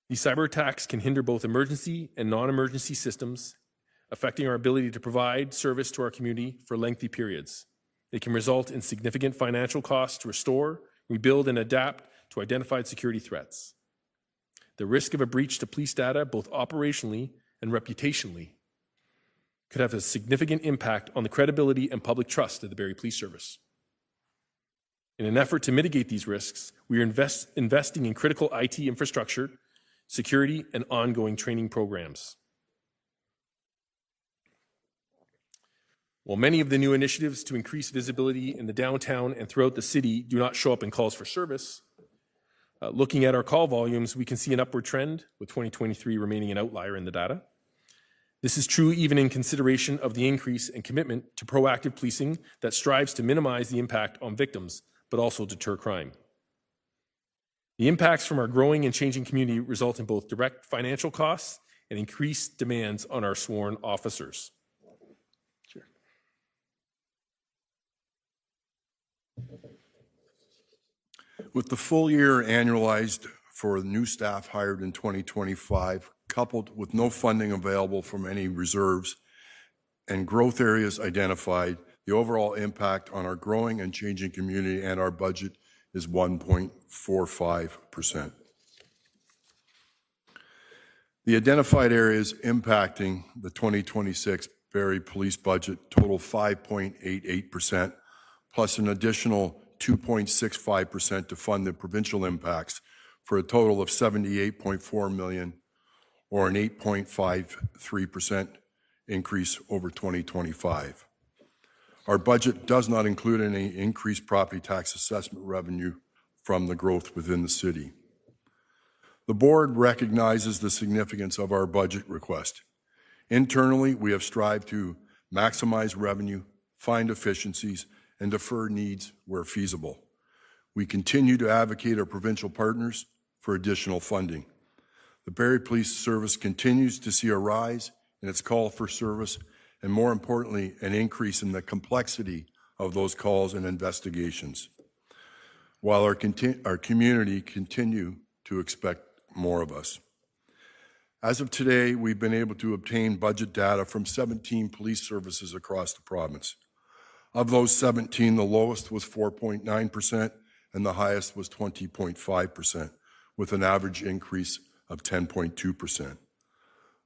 These cyber attacks can hinder both emergency and non-emergency systems, affecting our ability to provide service to our community for lengthy periods. They can result in significant financial costs to restore, rebuild, and adapt to identified security threats. The risk of a breach to police data, both operationally and reputationally, could have a significant impact on the credibility and public trust of the Barrie Police Service. In an effort to mitigate these risks, we are investing in critical IT infrastructure, security, and ongoing training programs. While many of the new initiatives to increase visibility in the downtown and throughout the city do not show up in calls for service, looking at our call volumes, we can see an upward trend, with 2023 remaining an outlier in the data. This is true even in consideration of the increase in commitment to proactive policing that strives to minimize the impact on victims, but also deter crime. The impacts from our growing and changing community result in both direct financial costs and increased demands on our sworn officers. Sure. With the full year annualized for new staff hired in 2025, coupled with no funding available from any reserves and growth areas identified, the overall impact on our growing and changing community and our budget is 1.45%. The identified areas impacting the 2026 Barrie Police budget total 5.88%, plus an additional 2.65% to fund the provincial impacts, for a total of $78.4 million, or an 8.53% increase over 2025. Our budget does not include any increased property tax assessment revenue from the growth within the city. The board recognizes the significance of our budget request. Internally, we have strived to maximize revenue, find efficiencies, and defer needs where feasible. We continue to advocate our provincial partners for additional funding. The Barrie Police Service continues to see a rise in its call for service, and more importantly, an increase in the complexity of those calls and investigations, while our community continue to expect more of us. As of today, we've been able to obtain budget data from 17 police services across the province. Of those 17, the lowest was 4.9% and the highest was 20.5%, with an average increase of 10.2%.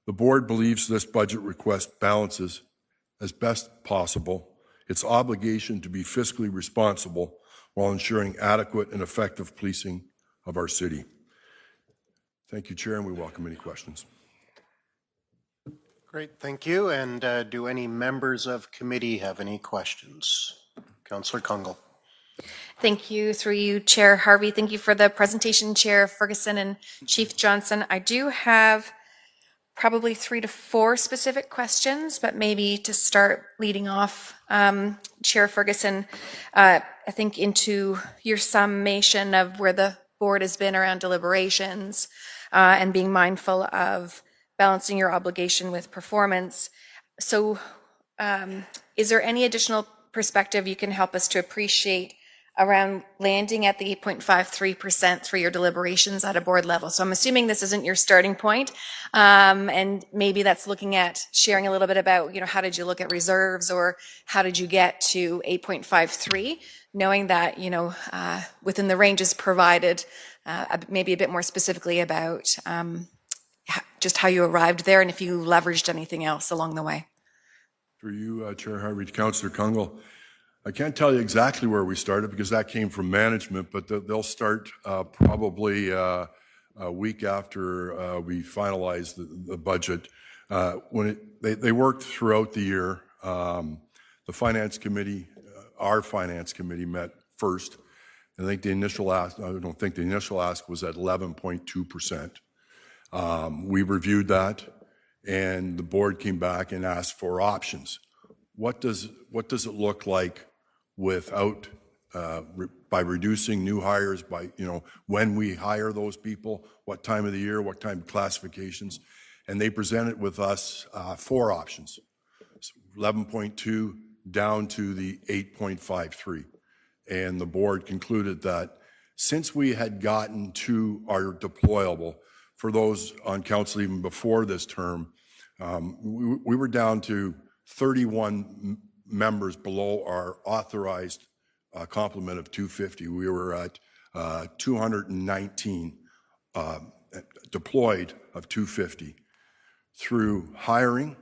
The board believes this budget request balances, as best possible, its obligation to be fiscally responsible while ensuring adequate and effective policing of our city. Thank you, Chair, and we welcome any questions. Great, thank you. And do any members of committee have any questions? Councillor Kungle. Thank you, through you, Chair Harvey. Thank you for the presentation, Chair Ferguson and Chief Johnson. I do have probably 3 to 4 specific questions, but maybe to start leading off, Chair Ferguson, I think into your summation of where the board has been around deliberations and being mindful of balancing your obligation with performance. So is there any additional perspective you can help us to appreciate around landing at the 8.53% through your deliberations at a board level? So I'm assuming this isn't your starting point, and maybe that's looking at sharing a little bit about, how did you look at reserves, or how did you get to 8.53, knowing that, within the ranges provided, maybe a bit more specifically about just how you arrived there and if you leveraged anything else along the way. For you, Chair Harvey, Councillor Kungle, I can't tell you exactly where we started because that came from management, but they'll start probably a week after we finalize the budget. They worked throughout the year. The Finance Committee, our Finance Committee met first. I think the initial ask, I don't think the initial ask was at 11.2%. We reviewed that, and the board came back and asked for options. What does it look like without by reducing new hires, by when we hire those people, what time of the year, what time of classifications, and they presented with us 4 options, 11.2 down to the 8.53, and the board concluded that since we had gotten to our deployable, for those on council even before this term, we were down to 31 members below our authorized complement of 250. We were at 219 deployed of 250 through hiring,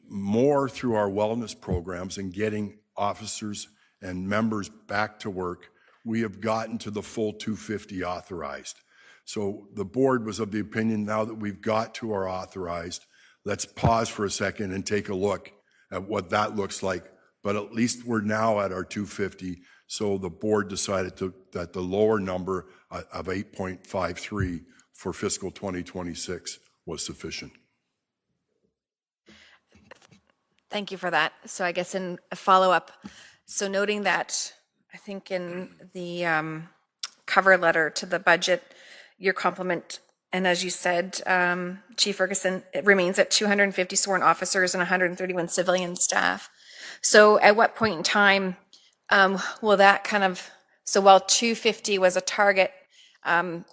more through our wellness programs and getting officers and members back to work. We have gotten to the full 250 authorized. So the board was of the opinion, now that we've got to our authorized, let's pause for a second and take a look at what that looks like. But at least we're now at our 250. So the board decided that the lower number of 8.53 for fiscal 2026 was sufficient. Thank you for that. So I guess in a follow-up, so noting that I think in the cover letter to the budget, your complement, and as you said, Chief Ferguson, it remains at 250 sworn officers and 131 civilian staff. So at what point in time will that kind of, so while 250 was a target,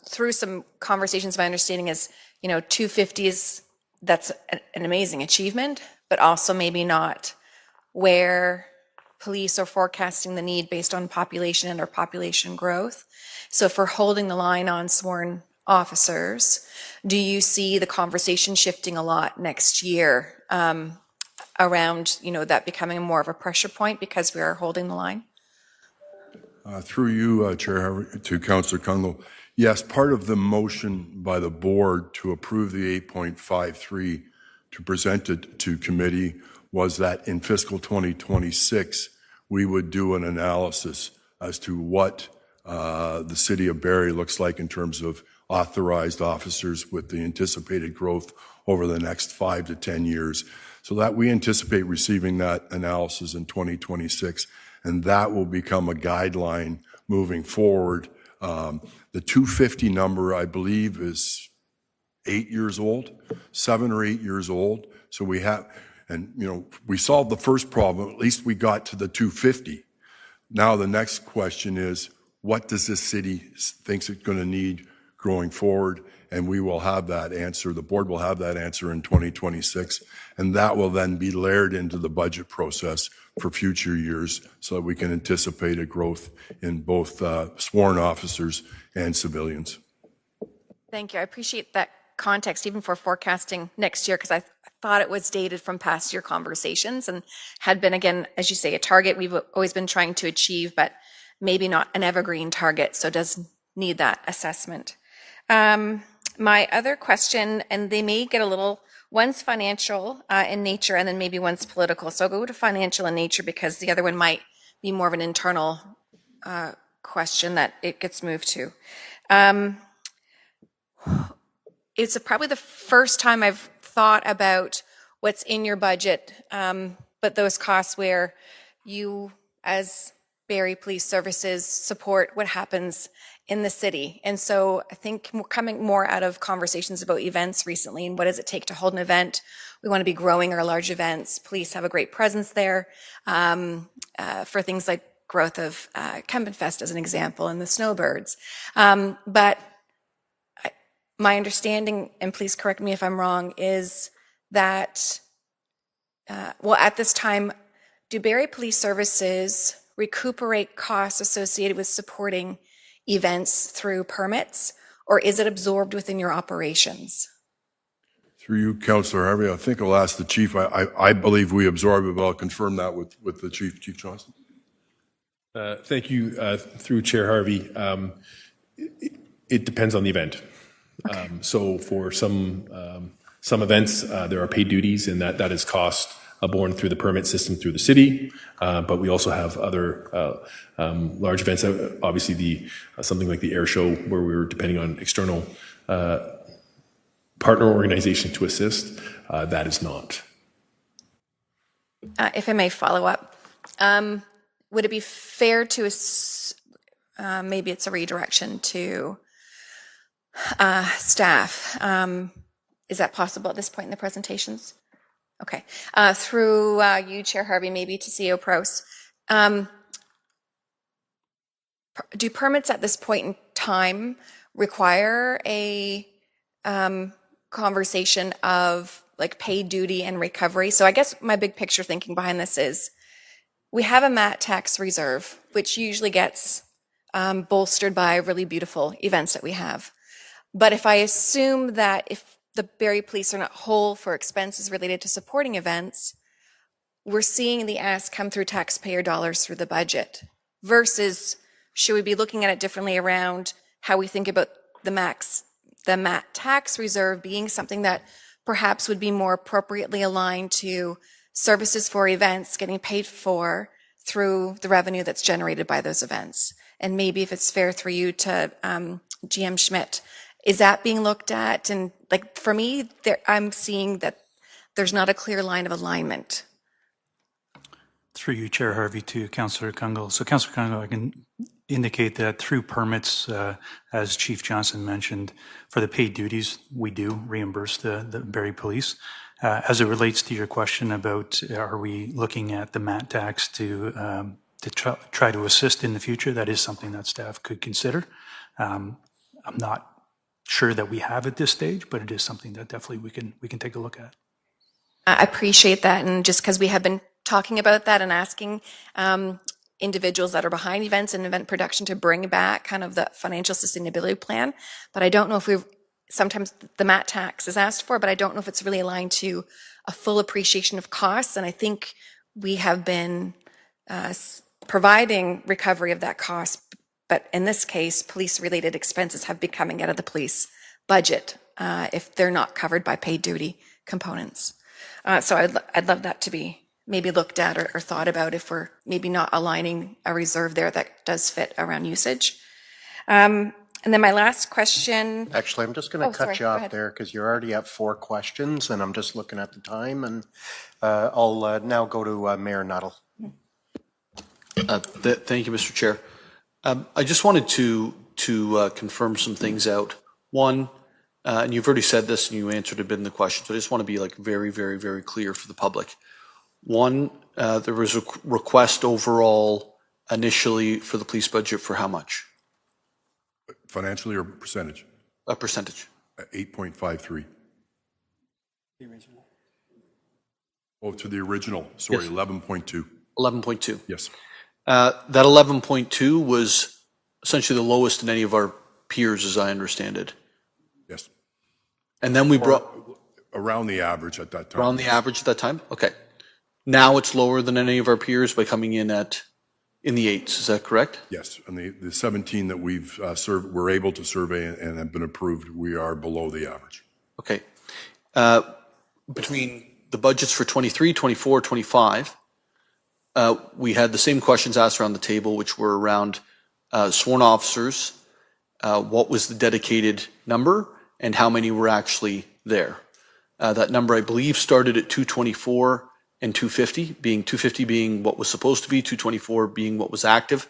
through some conversations, my understanding is, 250 that's an amazing achievement, but also maybe not where police are forecasting the need based on population and or population growth. So if we're holding the line on sworn officers, do you see the conversation shifting a lot next year around, that becoming more of a pressure point because we are holding the line? Through you, Chair, to Councillor Kungl. Yes, part of the motion by the board to approve the 8.53 to present it to committee was that in fiscal 2026, we would do an analysis as to what the City of Barrie looks like in terms of authorized officers with the anticipated growth over the next 5 to 10 years. So that we anticipate receiving that analysis in 2026, and that will become a guideline moving forward. The 250 number, I believe, is 8 years old, 7 or 8 years old. So we have, and we solved the first problem. At least we got to the 250. Now the next question is, what does this city thinks it's going to need going forward? And we will have that answer. The board will have that answer in 2026, and that will then be layered into the budget process for future years so that we can anticipate a growth in both sworn officers and civilians. Thank you. I appreciate that context, even for forecasting next year, because I thought it was dated from past year conversations and had been, again, as you say, a target we've always been trying to achieve, but maybe not an evergreen target, so it does need that assessment. My other question, and they may get a little, one's financial in nature and then maybe one's political. So I'll go to financial in nature because the other one might be more of an internal question that it gets moved to. It's probably the first time I've thought about what's in your budget, but those costs where you, as Barrie Police Services, support what happens in the city. And so I think coming more out of conversations about events recently and what does it take to hold an event, we want to be growing our large events. Police have a great presence there for things like growth of Kempenfest as an example and the Snowbirds. But my understanding, and please correct me if I'm wrong, is that, at this time, do Barrie Police Services recuperate costs associated with supporting events through permits, or is it absorbed within your operations? Through you, Councillor Harvey, I think I'll ask the Chief. I believe we absorb it, but I'll confirm that with the Chief. Chief Johnston. Thank you, through Chair Harvey. It depends on the event. Okay. So for some events, there are paid duties, and that is cost borne through the permit system through the city. But we also have other large events. Obviously, something like the air show, where we were depending on external partner organization to assist. That is not. If I may follow up, would it be fair to maybe it's a redirection to staff? Is that possible at this point in the presentations? Okay. Through you, Chair Harvey, maybe to CEO Prose. Do permits at this point in time require a conversation of like paid duty and recovery? So I guess my big picture thinking behind this is we have a MAT tax reserve, which usually gets bolstered by really beautiful events that we have. But if I assume that if the Barrie Police are not whole for expenses related to supporting events, we're seeing the ask come through taxpayer dollars through the budget, versus should we be looking at it differently around how we think about the MAT tax reserve being something that perhaps would be more appropriately aligned to services for events getting paid for through the revenue that's generated by those events. And maybe if it's fair through you to GM Schmidt, is that being looked at? And like for me, I'm seeing that there's not a clear line of alignment. Through you, Chair Harvey, to Councillor Kungle. So Councillor Kungle, I can indicate that through permits, as Chief Johnson mentioned, for the paid duties, we do reimburse the Barrie Police. As it relates to your question about are we looking at the MAT tax to try to assist in the future, that is something that staff could consider. I'm not sure that we have at this stage, but it is something that definitely we can take a look at. I appreciate that, and just because we have been talking about that and asking individuals that are behind events and event production to bring back kind of the financial sustainability plan, but I don't know if sometimes the MAT tax is asked for, but I don't know if it's really aligned to a full appreciation of costs, and I think we have been providing recovery of that cost, but in this case, police-related expenses have been coming out of the police budget if they're not covered by paid duty components. So I'd love that to be maybe looked at or thought about if we're maybe not aligning a reserve there that does fit around usage. And then my last question. Actually, I'm just going to cut you off there because you're already at 4 questions and I'm just looking at the time, and I'll now go to Mayor Nuttall. Thank you, Mr. Chair. I just wanted to confirm some things out. One, and you've already said this and you answered a bit in the question, so I just want to be like very, very, very clear for the public. One, there was a request overall initially for the police budget for how much? Financially or percentage? A percentage. 8.53. The original. Oh, to the original. Sorry, Yes. 11.2. 11.2. Yes. That 11.2 was essentially the lowest in any of our peers, as I understand it. Yes. And then we brought Around the average at that time. around the average at that time. Okay. Now it's lower than any of our peers by coming in in the 8s. Is that correct? Yes, and the 17 that we're able to survey and have been approved, we are below the average. Okay. Between the budgets for 23, 24, 25, we had the same questions asked around the table, which were around sworn officers, what was the dedicated number, and how many were actually there. That number, I believe, started at 224 and 250 being what was supposed to be, 224 being what was active,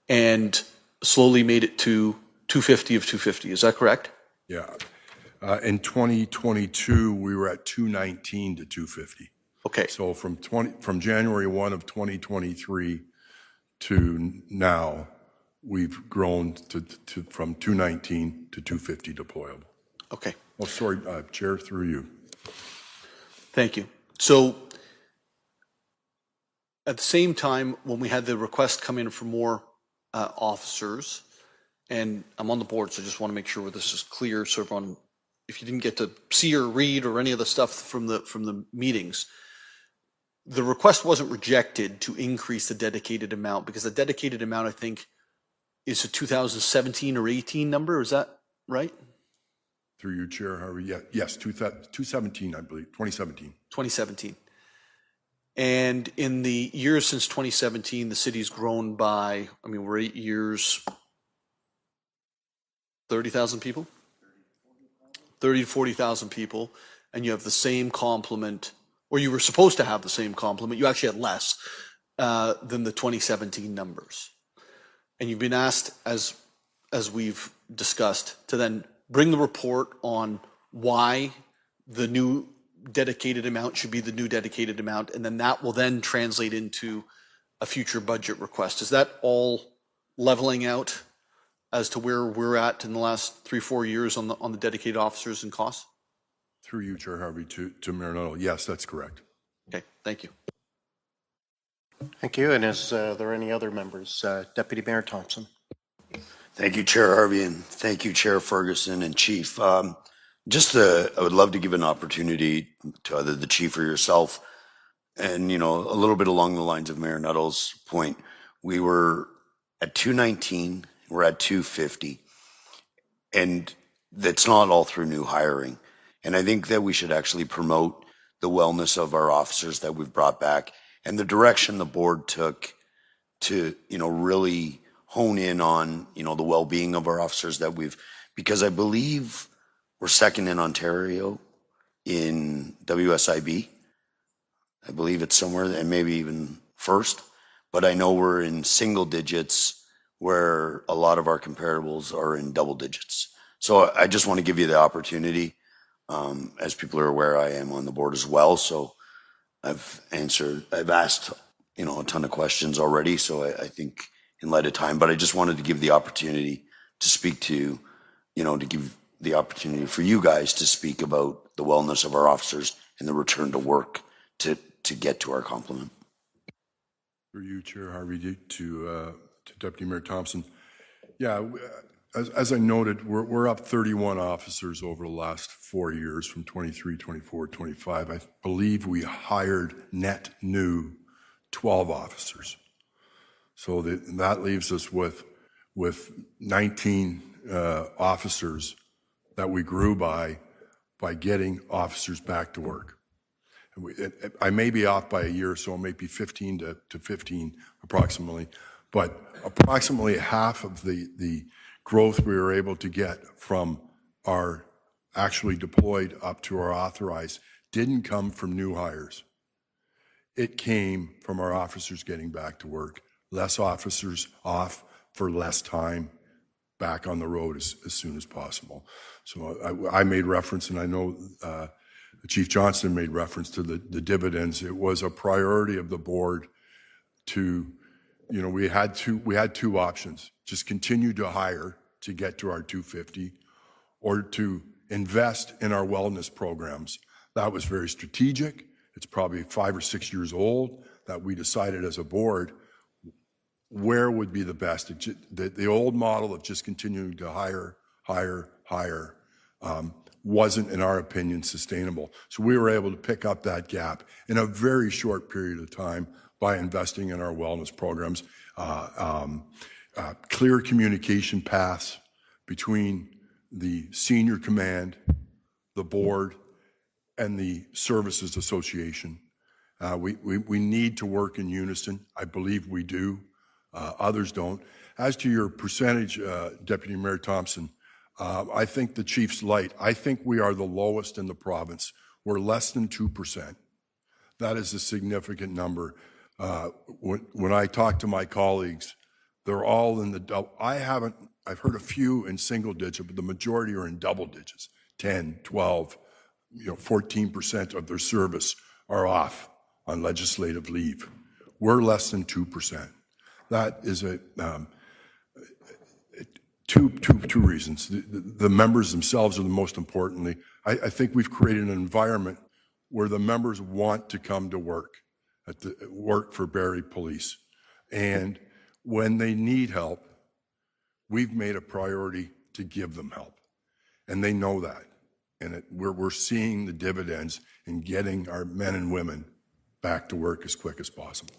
and slowly made it to 250 of 250. Is that correct? Yeah. In 2022, we were at 219 to 250. Okay. So from January 1 of 2023 to now, we've grown from 219 to 250 deployable. Okay. Oh, sorry, Chair, through you. Thank you. So at the same time, when we had the request come in for more officers, and I'm on the board, so I just want to make sure this is clear, so everyone, if you didn't get to see or read or any of the stuff from the meetings, the request wasn't rejected to increase the dedicated amount, because the dedicated amount, I think, is a 2017 or 18 number. Is that right? Through you, Chair Harvey. Yeah, yes, 2017, I believe, 2017. 2017. And in the years since 2017, the city's grown by, I mean, we're 8 years, 30,000 people? 30 to 40,000 people, and you have the same complement, or you were supposed to have the same complement. You actually had less than the 2017 numbers. And you've been asked, as we've discussed, to then bring the report on why the new dedicated amount should be the new dedicated amount, and then that will then translate into a future budget request. Is that all leveling out as to where we're at in the last 3-4 years on the dedicated officers and costs? Through you, Chair Harvey, to Mayor Nuttall. Yes, that's correct. Okay, thank you. Thank you. And is there any other members? Deputy Mayor Thompson. Thank you, Chair Harvey, and thank you, Chair Ferguson and Chief. I would love to give an opportunity to either the Chief or yourself, and a little bit along the lines of Mayor Nuttall's point. We were at 219, we're at 250, and that's not all through new hiring. And I think that we should actually promote the wellness of our officers that we've brought back and the direction the board took to, really hone in on, the well-being of our officers that because I believe we're second in Ontario in WSIB. I believe it's somewhere, and maybe even first, but I know we're in single digits where a lot of our comparables are in double digits. So I just want to give you the opportunity. As people are aware, I am on the board as well. So I've asked, a ton of questions already. So I think in light of time, but I just wanted to give the opportunity to speak to, to give the opportunity for you guys to speak about the wellness of our officers and the return to work to get to our complement. For you, Chair Harvey, to Deputy Mayor Thompson. Yeah, as I noted, we're up 31 officers over the last 4 years from 23, 24, 25. I believe we hired net new 12 officers. So that leaves us with 19 officers that we grew by getting officers back to work. I may be off by a year or so, maybe 15 to 15 approximately, but approximately half of the growth we were able to get from our actually deployed up to our authorized didn't come from new hires. It came from our officers getting back to work, less officers off for less time, back on the road as soon as possible. So I made reference, and I know Chief Johnston made reference to the dividends. It was a priority of the board to, we had two options: just continue to hire to get to our 250, or to invest in our wellness programs. That was very strategic. It's probably 5 or 6 years old that we decided as a board where would be the best. The old model of just continuing to hire wasn't, in our opinion, sustainable. So we were able to pick up that gap in a very short period of time by investing in our wellness programs, clear communication paths between the senior command, the board, and the Services Association. We need to work in unison. I believe we do. Others don't. As to your percentage, Deputy Mayor Thompson, I think the chief's light. I think we are the lowest in the province. We're less than 2%. That is a significant number. When I talk to my colleagues, they're all in the double. I've heard a few in single digit, but the majority are in double digits, 10, 12, 14% of their service are off on legislative leave. We're less than 2%. That is two reasons. The members themselves are the most importantly. I think we've created an environment where the members want to come to work, work for Barrie Police. And when they need help, we've made a priority to give them help. And they know that. And we're seeing the dividends in getting our men and women back to work as quick as possible.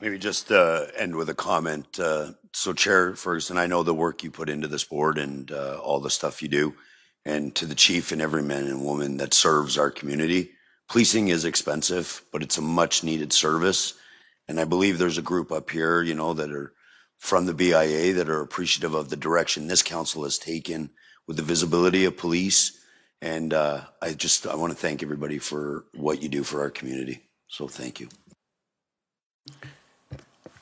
Maybe just end with a comment. So Chair Ferguson, I know the work you put into this board and all the stuff you do. And to the chief and every man and woman that serves our community, policing is expensive, but it's a much needed service. And I believe there's a group up here, that are from the BIA that are appreciative of the direction this council has taken with the visibility of police. And I want to thank everybody for what you do for our community. So thank you.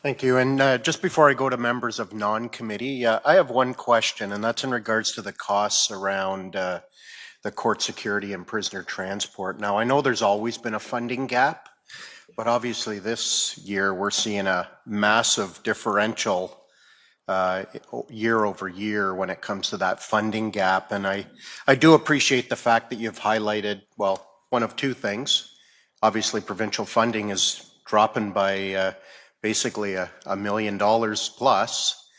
Thank you. And just before I go to members of non-committee, I have one question, and that's in regards to the costs around the court security and prisoner transport. Now, I know there's always been a funding gap, but obviously this year we're seeing a massive differential year over year when it comes to that funding gap. And I do appreciate the fact that you've highlighted, well, one of two things. Obviously, provincial funding is dropping by basically $1 million plus,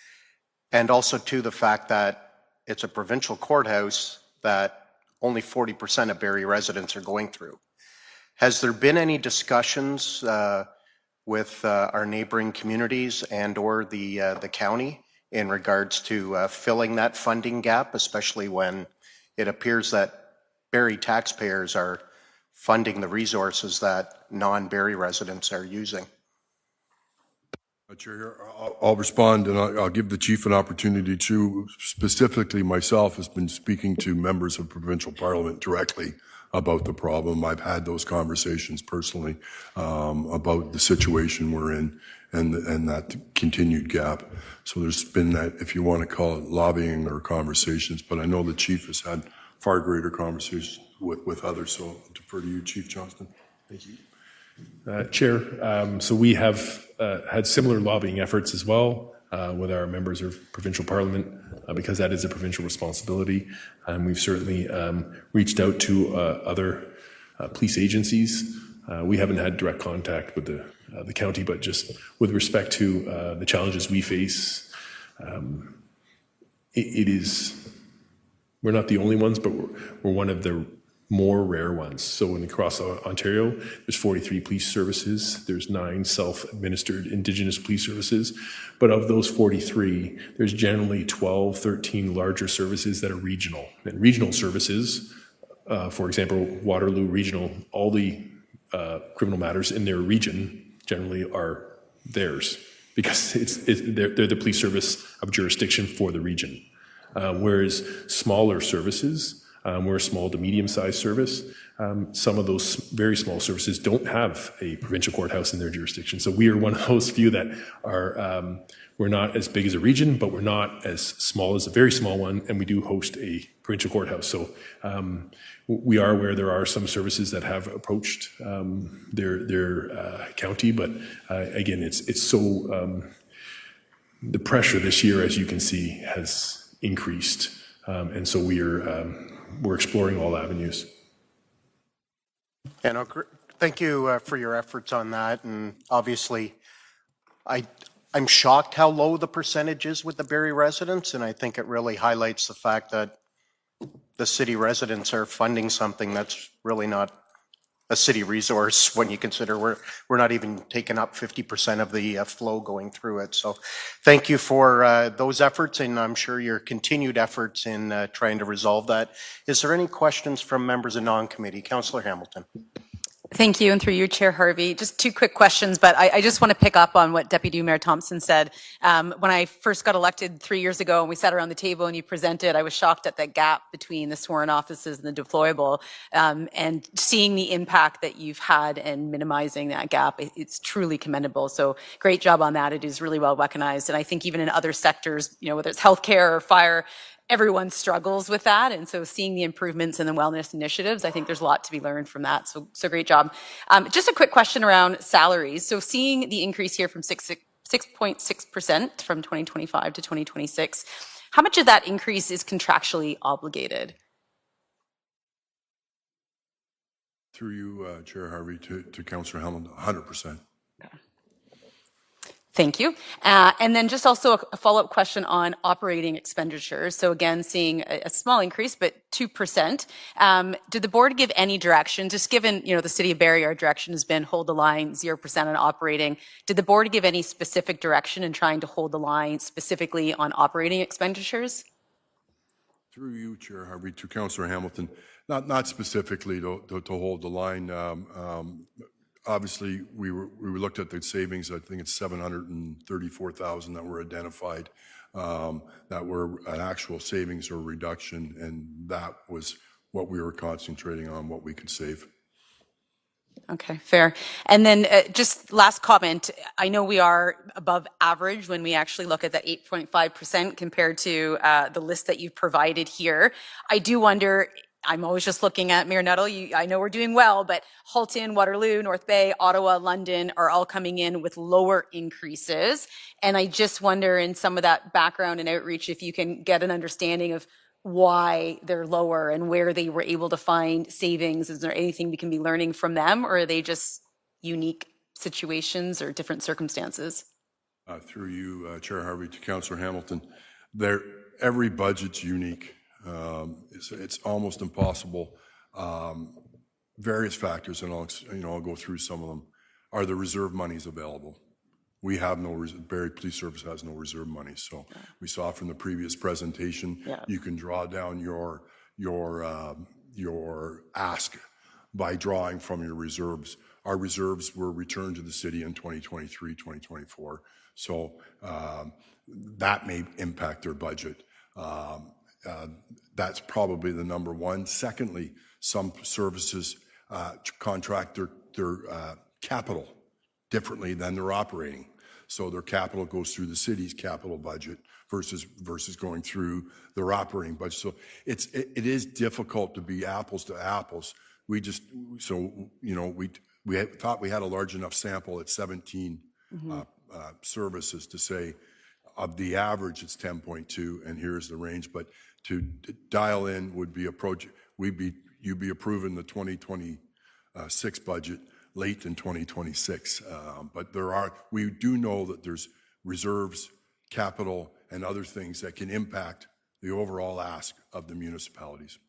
and also to the fact that it's a provincial courthouse that only 40% of Barrie residents are going through. Has there been any discussions with our neighboring communities and or the county in regards to filling that funding gap, especially when it appears that Barrie taxpayers are funding the resources that non-Barrie residents are using. Chair, I'll respond, and I'll give the chief an opportunity to. Specifically, myself has been speaking to members of provincial parliament directly about the problem. I've had those conversations personally about the situation we're in and that continued gap. So there's been that, if you want to call it lobbying or conversations, but I know the chief has had far greater conversations with others. So I'll defer to you, Chief Johnston. Thank you. Chair, so we have had similar lobbying efforts as well with our members of provincial parliament because that is a provincial responsibility. We've certainly reached out to other police agencies. We haven't had direct contact with the county, but just with respect to the challenges we face, we're not the only ones, but we're one of the more rare ones. So across Ontario, there's 43 police services. There's 9 self-administered Indigenous police services. But of those 43, there's generally 12, 13 larger services that are regional. And regional services, for example, Waterloo Regional, all the criminal matters in their region generally are theirs because they're the police service of jurisdiction for the region. Whereas smaller services, we're a small to medium-sized service. Some of those very small services don't have a provincial courthouse in their jurisdiction. So we are one of those few that are, we're not as big as a region, but we're not as small as a very small one, and we do host a provincial courthouse. So we are aware there are some services that have approached their county, but again, it's so, the pressure this year, as you can see, has increased. And so we're exploring all avenues. And thank you for your efforts on that. And obviously, I'm shocked how low the percentage is with the Barrie residents, and I think it really highlights the fact that the city residents are funding something that's really not a city resource when you consider we're not even taking up 50% of the flow going through it. So thank you for those efforts, and I'm sure your continued efforts in trying to resolve that. Is there any questions from members of non-committee? Councillor Hamilton. Thank you, and through you, Chair Harvey. Just 2 quick questions, but I just want to pick up on what Deputy Mayor Thompson said. When I first got elected 3 years ago and we sat around the table and you presented, I was shocked at that gap between the sworn offices and the deployable, and seeing the impact that you've had in minimizing that gap, it's truly commendable. So great job on that. It is really well recognized. And I think even in other sectors, whether it's healthcare or fire, everyone struggles with that. And so seeing the improvements in the wellness initiatives, I think there's a lot to be learned from that. So great job. Just a quick question around salaries. So seeing the increase here from 6.6% from 2025 to 2026, how much of that increase is contractually obligated? Through you, Chair Harvey, to Councillor Hamilton, 100%. Okay. Thank you. And then just also a follow-up question on operating expenditures. So again, seeing a small increase, but 2%. Did the board give any direction? Just given, the City of Barrie, our direction has been hold the line, 0% on operating. Did the board give any specific direction in trying to hold the line specifically on operating expenditures? Through you, Chair Harvey, to Councillor Hamilton, not specifically to hold the line. Obviously, we looked at the savings. I think it's 734,000 that were identified that were an actual savings or reduction, and that was what we were concentrating on, what we could save. Okay, fair. And then just last comment, I know we are above average when we actually look at that 8.5% compared to the list that you've provided here. I do wonder, I'm always just looking at Mayor Nuttall. I know we're doing well, but Halton, Waterloo, North Bay, Ottawa, London are all coming in with lower increases. And I just wonder in some of that background and outreach, if you can get an understanding of why they're lower and where they were able to find savings. Is there anything we can be learning from them, or are they just unique situations or different circumstances? Through you, Chair Harvey, to Councillor Hamilton, every budget's unique. It's almost impossible. Various factors, and I'll go through some of them. Are the reserve monies available? We have no, Barrie Police Service has no reserve money. So we saw from the previous presentation, you can draw down your ask by drawing from your reserves. Our reserves were returned to the city in 2023, 2024. So that may impact their budget. That's probably the number one. Secondly, some services contract their capital differently than their operating. So their capital goes through the city's capital budget versus going through their operating budget. So it is difficult to be apples to apples. We thought we had a large enough sample at 17 services to say of the average it's 10.2 and here's the range. But to dial in would be a project. You'd be approving the 2026 budget late in 2026. But we do know that there's reserves, capital, and other things that can impact the overall ask of the municipalities.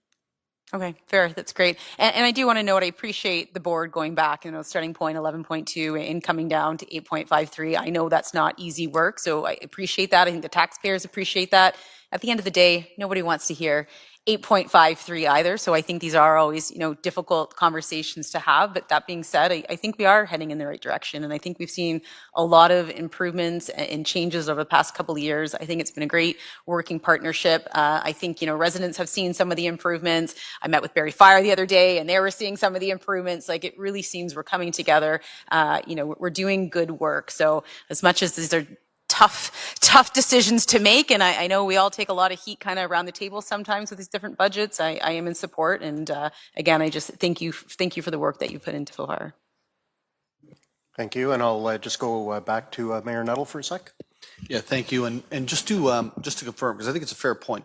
Okay, fair. That's great. And I do want to note, I appreciate the board going back, starting point 11.2 and coming down to 8.53. I know that's not easy work, so I appreciate that. I think the taxpayers appreciate that. At the end of the day, nobody wants to hear 8.53 either. So I think these are always, difficult conversations to have. But that being said, I think we are heading in the right direction. And I think we've seen a lot of improvements and changes over the past couple of years. I think it's been a great working partnership. I think, residents have seen some of the improvements. I met with Barrie Fire the other day and they were seeing some of the improvements. Like, it really seems we're coming together. We're doing good work. So as much as these are tough decisions to make, and I know we all take a lot of heat kind of around the table sometimes with these different budgets. I am in support, and again, I just thank you for the work that you put into so far. Thank you, and I'll just go back to Mayor Nuttall for a sec. Yeah, thank you, and just to confirm, because I think it's a fair point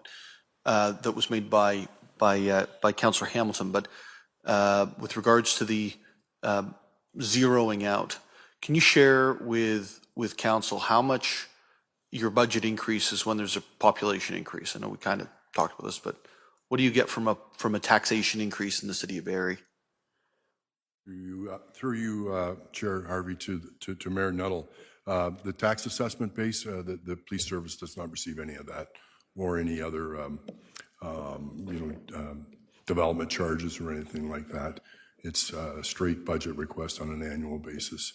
that was made by Councillor Hamilton, but with regards to the zeroing out, can you share with council how much your budget increases when there's a population increase? I know we kind of talked about this, but what do you get from a taxation increase in the city of Barrie? Through you, Chair Harvey, to Mayor Nuttall, the tax assessment base, the police service does not receive any of that or any other development charges or anything like that. It's a straight budget request on an annual basis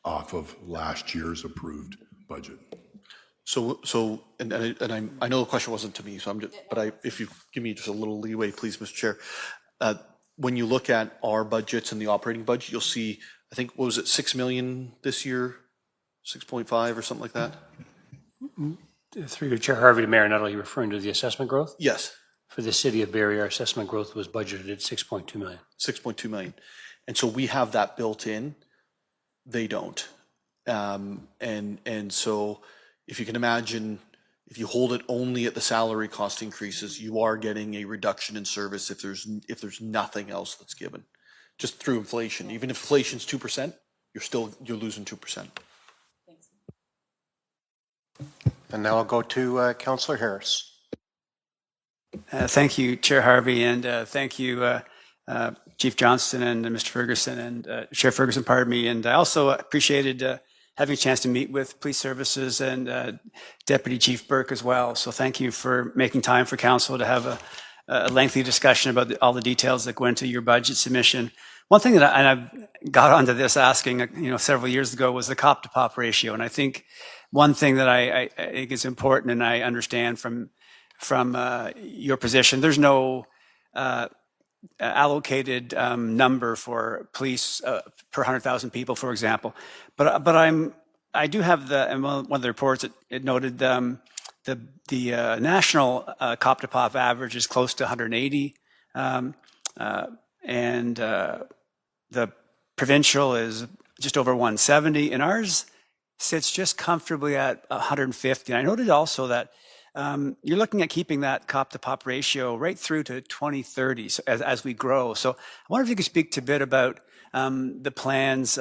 off of last year's approved budget. So, and I know the question wasn't to me, so if you give me just a little leeway, please, Mr. Chair. When you look at our budgets and the operating budget, you'll see, I think, what was it, 6 million this year, 6.5 or something like that? Through your Chair Harvey to Mayor Nuttall, you're referring to the assessment growth? Yes. For the city of Barrie, our assessment growth was budgeted at 6.2 million. 6.2 million. And so we have that built in. They don't. And so if you can imagine, if you hold it only at the salary cost increases, you are getting a reduction in service if there's nothing else that's given, just through inflation. Even if inflation's 2%, you're losing 2%. Thanks. And now I'll go to Councillor Harris. Thank you, Chair Harvey, and thank you, Chief Johnston and Mr. Ferguson and Chair Ferguson, pardon me. And I also appreciated having a chance to meet with police services and Deputy Chief Burke as well. So thank you for making time for council to have a lengthy discussion about all the details that go into your budget submission. One thing that I got onto this asking, several years ago was the cop to pop ratio. And I think one thing that I think is important, and I understand from your position, there's no allocated number for police per 100,000 people, for example. But I do have one of the reports, it noted the national cop to pop average is close to 180, and the provincial is just over 170, and ours sits just comfortably at 150. And I noted also that you're looking at keeping that cop to pop ratio right through to 2030 as we grow. So I wonder if you could speak a bit about the plans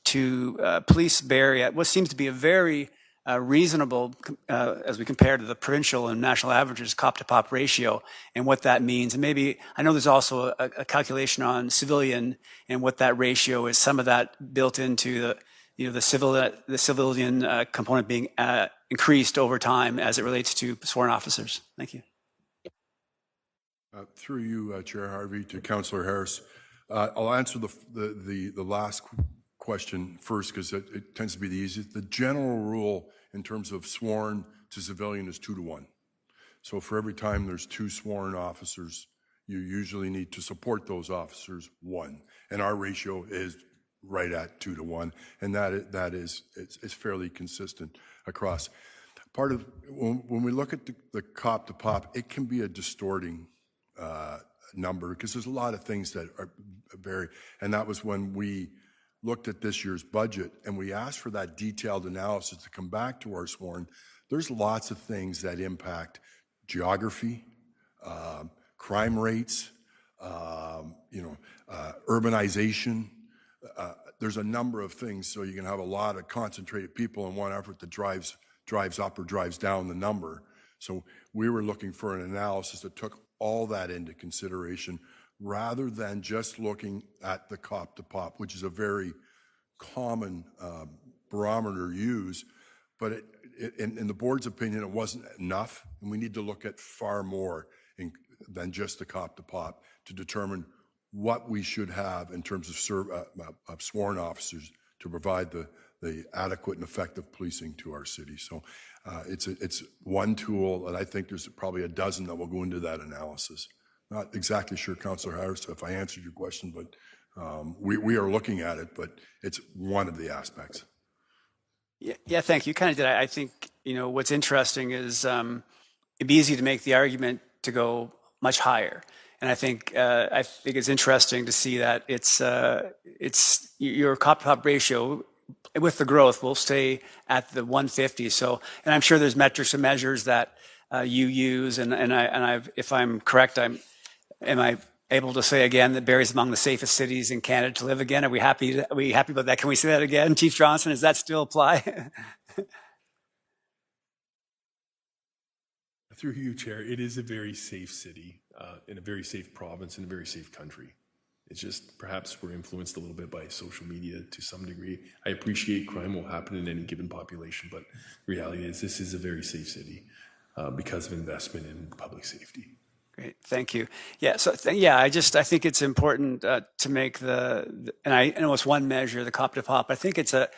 to police Barrie at what seems to be a very reasonable, as we compare to the provincial and national averages, cop to pop ratio and what that means. And maybe, I know there's also a calculation on civilian and what that ratio is, some of that built into the civilian component being increased over time as it relates to sworn officers. Thank you. Through you, Chair Harvey, to Councillor Harris. I'll answer the last question first because it tends to be the easiest. The general rule in terms of sworn to civilian is 2 to 1. So for every time there's 2 sworn officers, you usually need to support those officers 1. And our ratio is right at 2 to 1, and that is fairly consistent across. Part of when we look at the cop to pop, it can be a distorting number because there's a lot of things that are vary, and that was when we looked at this year's budget and we asked for that detailed analysis to come back to our sworn. There's lots of things that impact geography, crime rates, urbanization. There's a number of things, so you can have a lot of concentrated people in one effort that drives up or drives down the number. So we were looking for an analysis that took all that into consideration rather than just looking at the cop to pop, which is a very common barometer used, but in the board's opinion, it wasn't enough, and we need to look at far more than just the cop to pop to determine what we should have in terms of sworn officers to provide the adequate and effective policing to our city. So it's one tool, and I think there's probably a dozen that will go into that analysis. Not exactly sure, Councillor Harris, if I answered your question, but we are looking at it, but it's one of the aspects. Yeah, thank you. You kind of did. I think, what's interesting is it'd be easy to make the argument to go much higher. And I think it's interesting to see that it's your cop-to-pop ratio with the growth will stay at the 150. So, and I'm sure there's metrics and measures that you use, and if I'm correct, am I able to say again that Barrie's among the safest cities in Canada to live again? Are we happy about that? Can we say that again, Chief Johnson? Does that still apply? Through you, Chair, it is a very safe city, in a very safe province, in a very safe country. It's just perhaps we're influenced a little bit by social media to some degree. I appreciate crime will happen in any given population, but the reality is this is a very safe city because of investment in public safety. Great, thank you. Yeah, so I think it's important to make and I know it's one measure, the cop to pop. I think it's a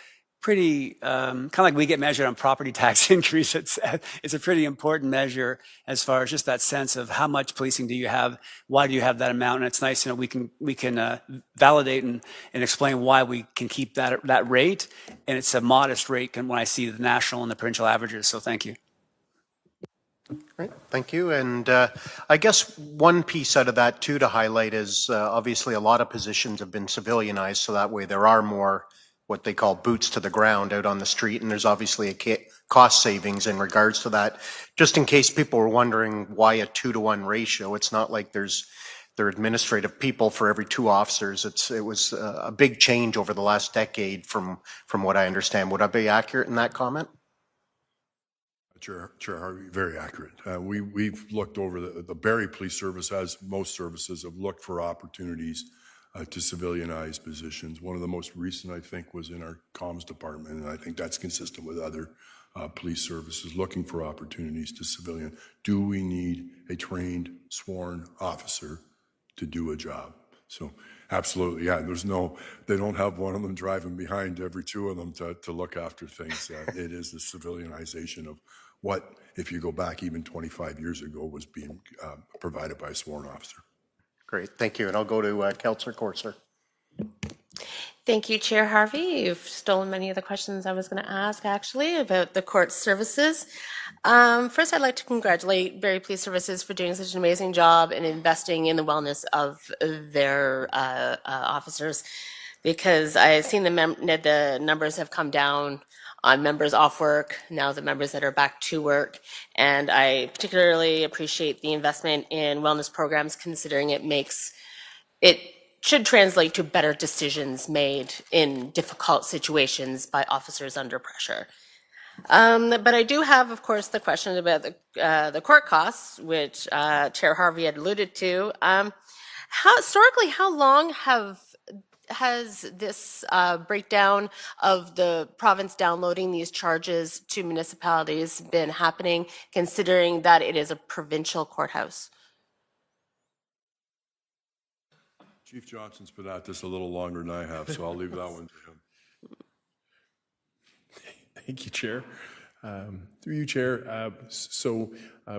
pretty kind of like we get measured on property tax increase. It's a pretty important measure as far as just that sense of how much policing do you have, why do you have that amount, and it's nice we can validate and explain why we can keep that rate, and it's a modest rate when I see the national and the provincial averages. So thank you. Great, thank you. And I guess one piece out of that too to highlight is obviously a lot of positions have been civilianized, so that way there are more what they call boots to the ground out on the street, and there's obviously a cost savings in regards to that. Just in case people were wondering why a 2 to 1 ratio, it's not like there are administrative people for every 2 officers. It was a big change over the last decade from what I understand. Would I be accurate in that comment? Chair Harvey, very accurate. We've looked over the Barrie Police Service, as most services, have looked for opportunities to civilianize positions. One of the most recent, I think, was in our comms department, and I think that's consistent with other police services looking for opportunities to civilian. Do we need a trained, sworn officer to do a job? So absolutely, yeah, they don't have one of them driving behind every 2 of them to look after things. It is the civilianization of what, if you go back even 25 years ago, was being provided by a sworn officer. Great, thank you. And I'll go to Councillor Corser. Thank you, Chair Harvey. You've stolen many of the questions I was going to ask, actually, about the court services. First, I'd like to congratulate Barrie Police Services for doing such an amazing job in investing in the wellness of their officers, because I've seen the numbers have come down on members off work, now the members that are back to work. And I particularly appreciate the investment in wellness programs, considering it should translate to better decisions made in difficult situations by officers under pressure. But I do have, of course, the question about the court costs, which Chair Harvey had alluded to. Historically, how long has this breakdown of the province downloading these charges to municipalities been happening, considering that it is a provincial courthouse? Chief Johnson's been at this a little longer than I have, so I'll leave that one to him. Thank you, Chair. Through you, Chair.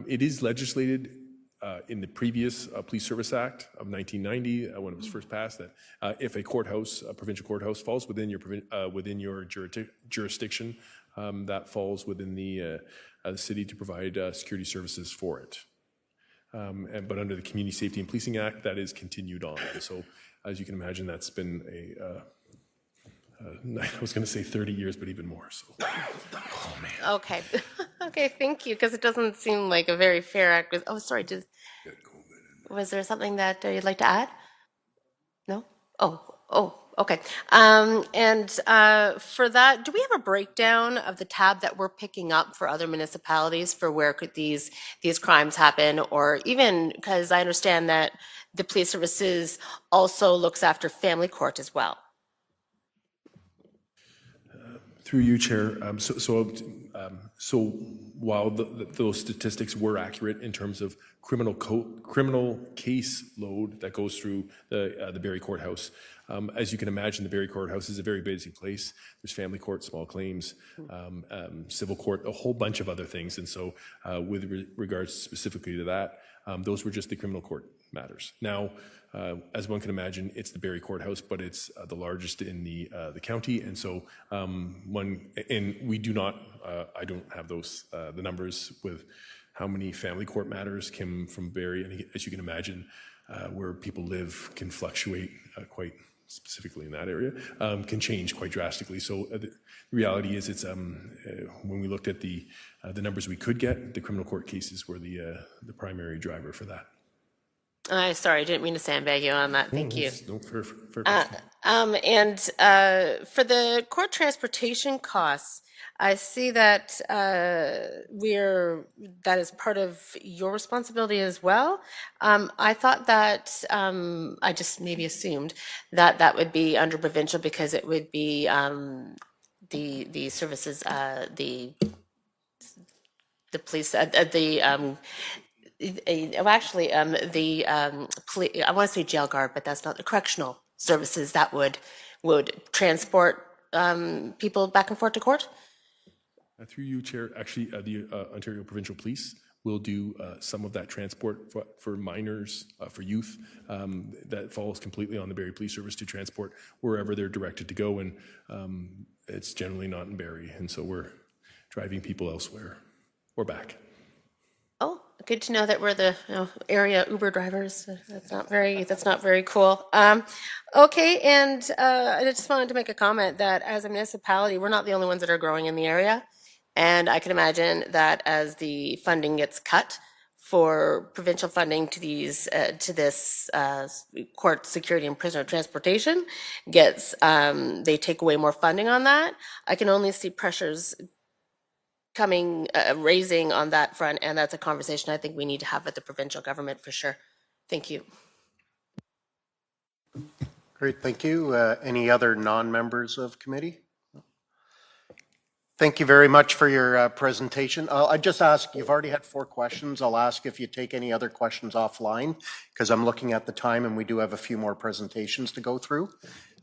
It is legislated in the previous Police Service Act of 1990, when it was first passed, that if a courthouse, a provincial courthouse, falls within your jurisdiction, that falls within the city to provide security services for it. But under the Community Safety and Policing Act, that is continued on. And so, as you can imagine, that's been I was going to say 30 years, but even more. So, oh man. Okay. Okay, thank you, because it doesn't seem like a very fair acquisition. Oh, sorry. Was there something that you'd like to add? No? Oh, okay. And for that, do we have a breakdown of the tab that we're picking up for other municipalities for where could these crimes happen? Or even, because I understand that the police services also looks after family court as well. Through you, Chair. So while those statistics were accurate in terms of criminal case load that goes through the Barrie Courthouse, as you can imagine, the Barrie Courthouse is a very busy place. There's family court, small claims, civil court, a whole bunch of other things. And so with regards specifically to that, those were just the criminal court matters. Now, as one can imagine, it's the Barrie Courthouse, but it's the largest in the county, and so we do not. I don't have those the numbers with how many family court matters came from Barrie, and as you can imagine, where people live can fluctuate quite specifically in that area, can change quite drastically. So the reality is, it's when we looked at the numbers we could get, the criminal court cases were the primary driver for that. Sorry, I didn't mean to sandbag you on that. Thank you. No, fair And for the court transportation costs, I see that that is part of your responsibility as well. I thought that I just maybe assumed that that would be under provincial because it would be the services, the police, I want to say jail guard, but that's not the correctional services that would transport people back and forth to court. Through you, Chair, actually, the Ontario Provincial Police will do some of that transport for minors, for youth. That falls completely on the Barrie Police Service to transport wherever they're directed to go, and it's generally not in Barrie, and so we're driving people elsewhere or back. Oh, good to know that we're the area Uber drivers. That's not very cool. Okay, and I just wanted to make a comment that as a municipality, we're not the only ones that are growing in the area. And I can imagine that as the funding gets cut for provincial funding to this court security and prisoner transportation they take away more funding on that. I can only see pressures raising on that front, and that's a conversation I think we need to have with the provincial government for sure. Thank you. Great, thank you. Any other non-members of committee? Thank you very much for your presentation. I just ask, you've already had 4 questions. I'll ask if you take any other questions offline, because I'm looking at the time and we do have a few more presentations to go through.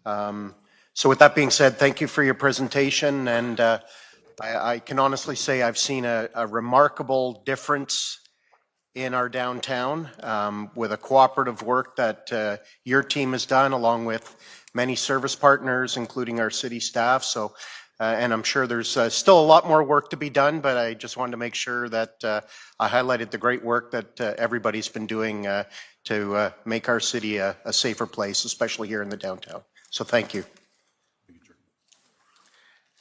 So with that being said, thank you for your presentation, and I can honestly say I've seen a remarkable difference in our downtown with a cooperative work that your team has done, along with many service partners, including our city staff. So, and I'm sure there's still a lot more work to be done, but I just wanted to make sure that I highlighted the great work that everybody's been doing to make our city a safer place, especially here in the downtown. So thank you.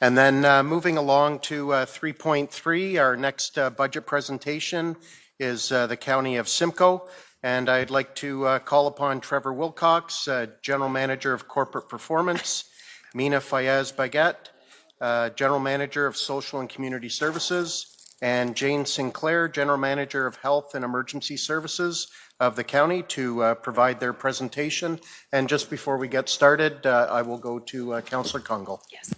And then moving along to 3.3, our next budget presentation is the County of Simcoe. And I'd like to call upon Trevor Wilcox, General Manager of Corporate Performance, Mina Fayez Baguette, General Manager of Social and Community Services, and Jane Sinclair, General Manager of Health and Emergency Services of the county, to provide their presentation. And just before we get started, I will go to Councillor Kungl. Yes.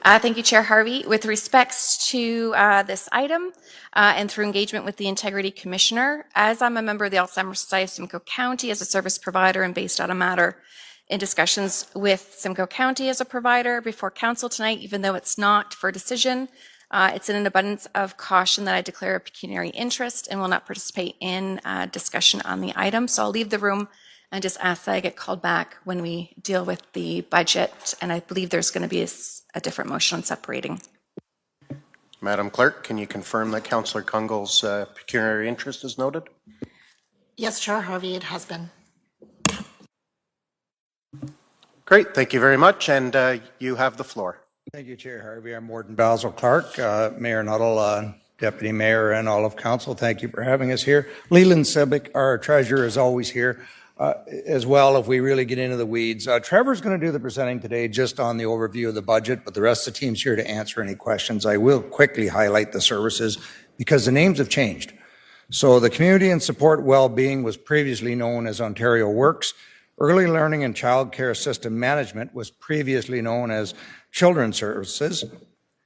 Thank you, Chair Harvey. With respects to this item and through engagement with the Integrity Commissioner, as I'm a member of the Alzheimer's Society of Simcoe County as a service provider and based on a matter in discussions with Simcoe County as a provider before Council tonight, even though it's not for decision, it's in an abundance of caution that I declare a pecuniary interest and will not participate in discussion on the item. So I'll leave the room and just ask that I get called back when we deal with the budget. And I believe there's going to be a different motion on separating. Madam Clerk, can you confirm that Councillor Kungl's pecuniary interest is noted? Yes, Chair Harvey, it has been. Great, thank you very much, and you have the floor. Thank you, Chair Harvey. I'm Warden Basil Clark, Mayor Nuttall, Deputy Mayor, and all of Council. Thank you for having us here. Leland Sibic, our Treasurer, is always here as well if we really get into the weeds. Trevor's going to do the presenting today just on the overview of the budget, but the rest of the team's here to answer any questions. I will quickly highlight the services because the names have changed. So the Community and Support Wellbeing was previously known as Ontario Works. Early Learning and Child Care System Management was previously known as Children's Services.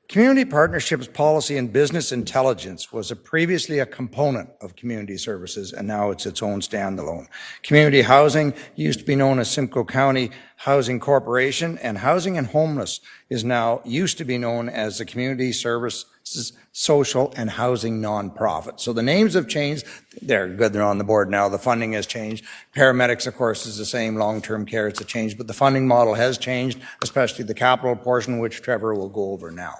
Community Partnerships Policy and Business Intelligence was previously a component of Community Services, and now it's its own standalone. Community Housing used to be known as Simcoe County Housing Corporation, and Housing and Homeless used to be known as the Community Services Social and Housing Nonprofit. So the names have changed. They're good, they're on the board now. The funding has changed. Paramedics, of course, is the same. Long-term care is a change, but the funding model has changed, especially the capital portion, which Trevor will go over now.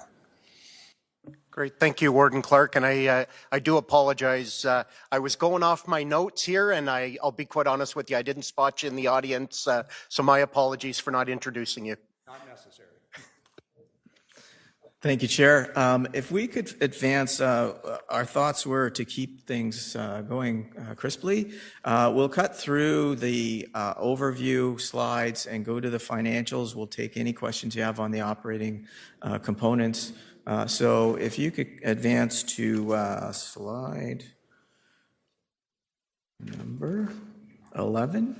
Great, thank you, Warden Clark, and I do apologize. I was going off my notes here, and I'll be quite honest with you, I didn't spot you in the audience, so my apologies for not introducing you. Not necessary. Thank you, Chair. If we could advance, our thoughts were to keep things going crisply. We'll cut through the overview slides and go to the financials. We'll take any questions you have on the operating components. So if you could advance to slide number 11.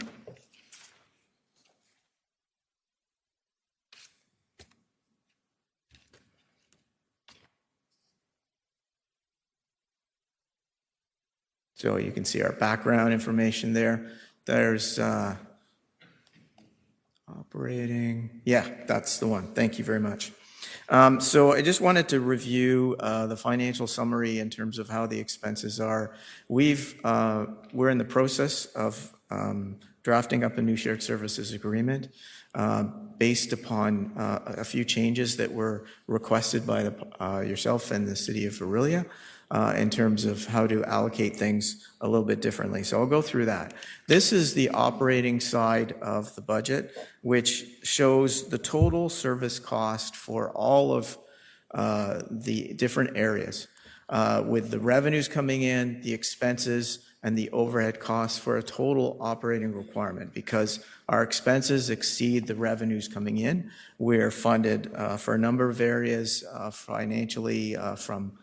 So you can see our background information there. There's operating. Yeah, that's the one. Thank you very much. So I just wanted to review the financial summary in terms of how the expenses are. We're in the process of drafting up a new shared services agreement based upon a few changes that were requested by yourself and the City of Barrie in terms of how to allocate things a little bit differently. So I'll go through that. This is the operating side of the budget, which shows the total service cost for all of the different areas, with the revenues coming in, the expenses, and the overhead costs for a total operating requirement. Because our expenses exceed the revenues coming in, we're funded for a number of areas financially from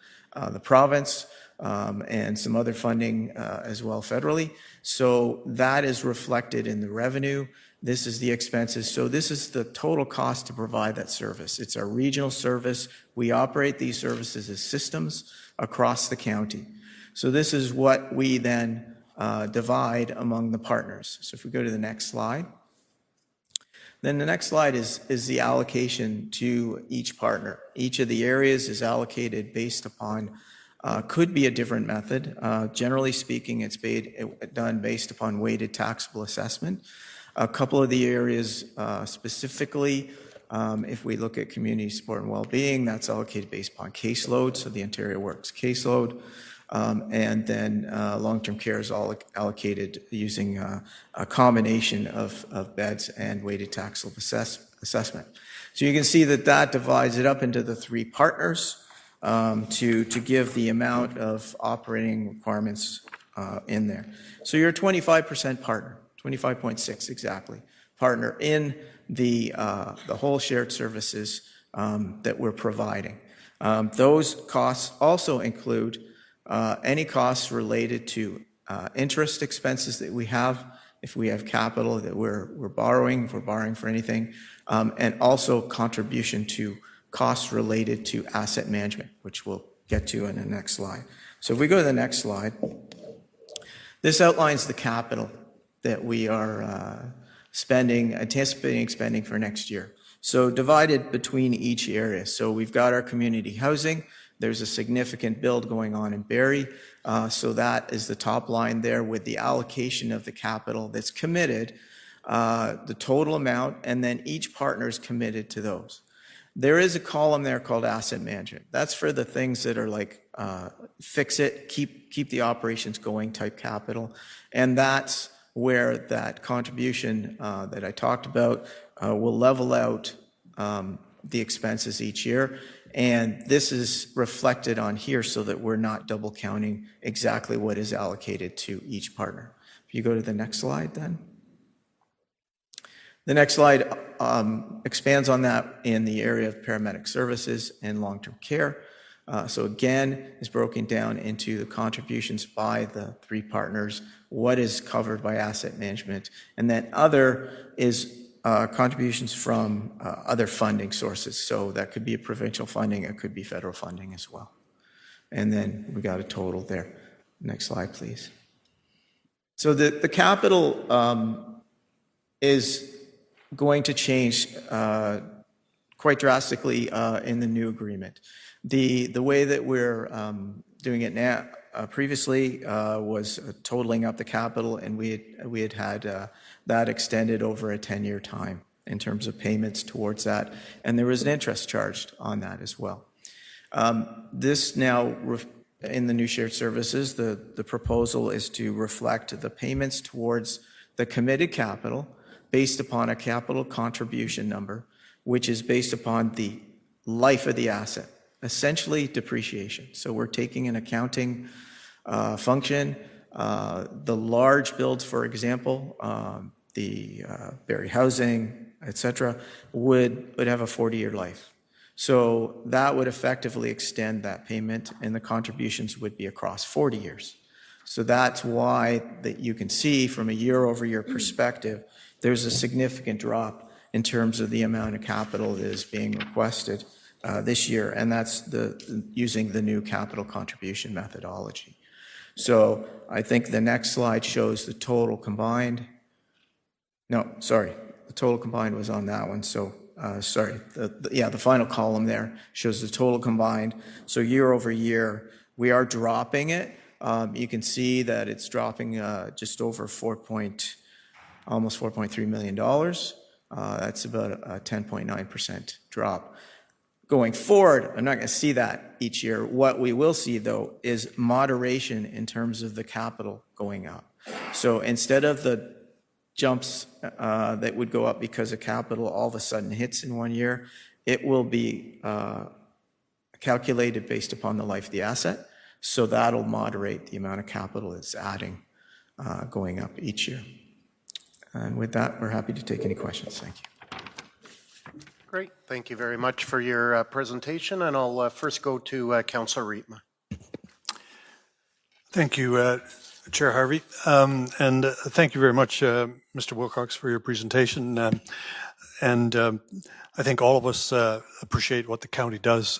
the province and some other funding as well federally. So that is reflected in the revenue. This is the expenses. So this is the total cost to provide that service. It's a regional service. We operate these services as systems across the county. So this is what we then divide among the partners. So if we go to the next slide. Then the next slide is the allocation to each partner. Each of the areas is allocated based upon, could be a different method. Generally speaking, it's done based upon weighted taxable assessment. A couple of the areas specifically, if we look at community support and well-being, that's allocated based upon caseload, so the Ontario Works caseload. And then long-term care is all allocated using a combination of beds and weighted taxable assessment. So you can see that divides it up into the three partners to give the amount of operating requirements in there. So you're a 25% partner, 25.6 exactly, partner in the whole shared services that we're providing. Those costs also include any costs related to interest expenses that we have, if we have capital that we're borrowing, if we're borrowing for anything, and also contribution to costs related to asset management, which we'll get to in the next slide. So if we go to the next slide, this outlines the capital that we are anticipating spending for next year. So divided between each area. So we've got our community housing. There's a significant build going on in Barrie. So that is the top line there with the allocation of the capital that's committed, the total amount, and then each partner is committed to those. There is a column there called asset management. That's for the things that are like fix it, keep the operations going type capital. And that's where that contribution that I talked about will level out the expenses each year. And this is reflected on here so that we're not double counting exactly what is allocated to each partner. If you go to the next slide then. The next slide expands on that in the area of paramedic services and long-term care. So again, is broken down into the contributions by the three partners, what is covered by asset management, and then other is contributions from other funding sources. So that could be a provincial funding, it could be federal funding as well. And then we got a total there. Next slide, please. So the capital is going to change quite drastically in the new agreement. The way that we're doing it now, previously was totaling up the capital, and we had that extended over a 10-year time in terms of payments towards that, and there was an interest charged on that as well. This now, in the new shared services, the proposal is to reflect the payments towards the committed capital based upon a capital contribution number, which is based upon the life of the asset, essentially depreciation. So we're taking an accounting function. The large builds, for example, the Barrie housing, etc., would have a 40-year life. So that would effectively extend that payment, and the contributions would be across 40 years. So that's why that you can see from a year-over-year perspective, there's a significant drop in terms of the amount of capital that is being requested this year, and that's using the new capital contribution methodology. So I think the next slide shows the total combined. No, sorry, the total combined was on that one. So sorry, the final column there shows the total combined. So year over year, we are dropping it. You can see that it's dropping just over almost $4.3 million. That's about a 10.9% drop. Going forward, I'm not going to see that each year. What we will see, though, is moderation in terms of the capital going up. So instead of the jumps that would go up because of capital all of a sudden hits in 1 year, it will be calculated based upon the life of the asset. So that'll moderate the amount of capital it's adding going up each year. And with that, we're happy to take any questions. Thank you. Great. Thank you very much for your presentation. And I'll first go to Councillor Rietma. Thank you, Chair Harvey. And thank you very much, Mr. Wilcox, for your presentation. And I think all of us appreciate what the county does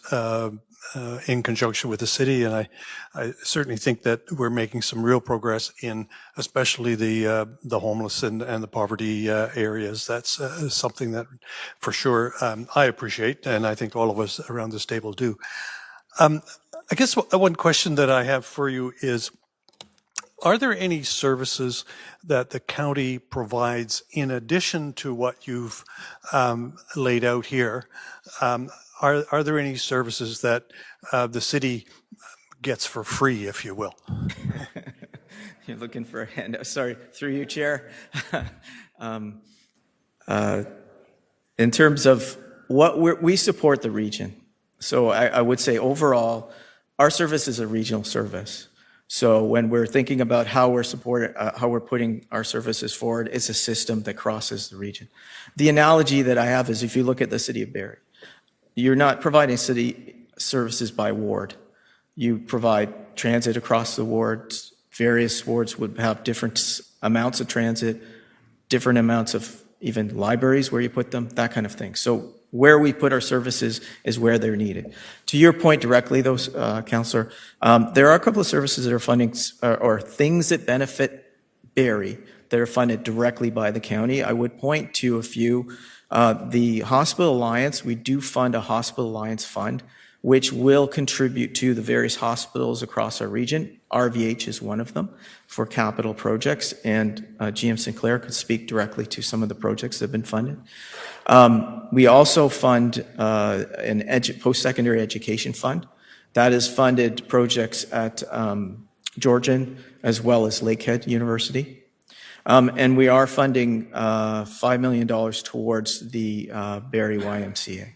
in conjunction with the city, and I certainly think that we're making some real progress in especially the homeless and the poverty areas. That's something that for sure I appreciate, and I think all of us around this table do. I guess one question that I have for you is, are there any services that the county provides in addition to what you've laid out here? Are there any services that the city gets for free, if you will? You're looking for a hand. Sorry, through you, Chair. In terms of what we support the region. So I would say overall, our service is a regional service. So when we're thinking about how we're putting our services forward, it's a system that crosses the region. The analogy that I have is if you look at the City of Barrie, you're not providing city services by ward. You provide transit across the wards. Various wards would have different amounts of transit, different amounts of even libraries where you put them, that kind of thing. So where we put our services is where they're needed. To your point directly, though, Councillor, there are a couple of services that are funding or things that benefit Barrie that are funded directly by the county. I would point to a few. The Hospital Alliance, we do fund a Hospital Alliance fund, which will contribute to the various hospitals across our region. RVH is one of them for capital projects, and GM Sinclair could speak directly to some of the projects that have been funded. We also fund an post-secondary education fund. That has funded projects at Georgian as well as Lakehead University. And we are funding $5 million towards the Barrie YMCA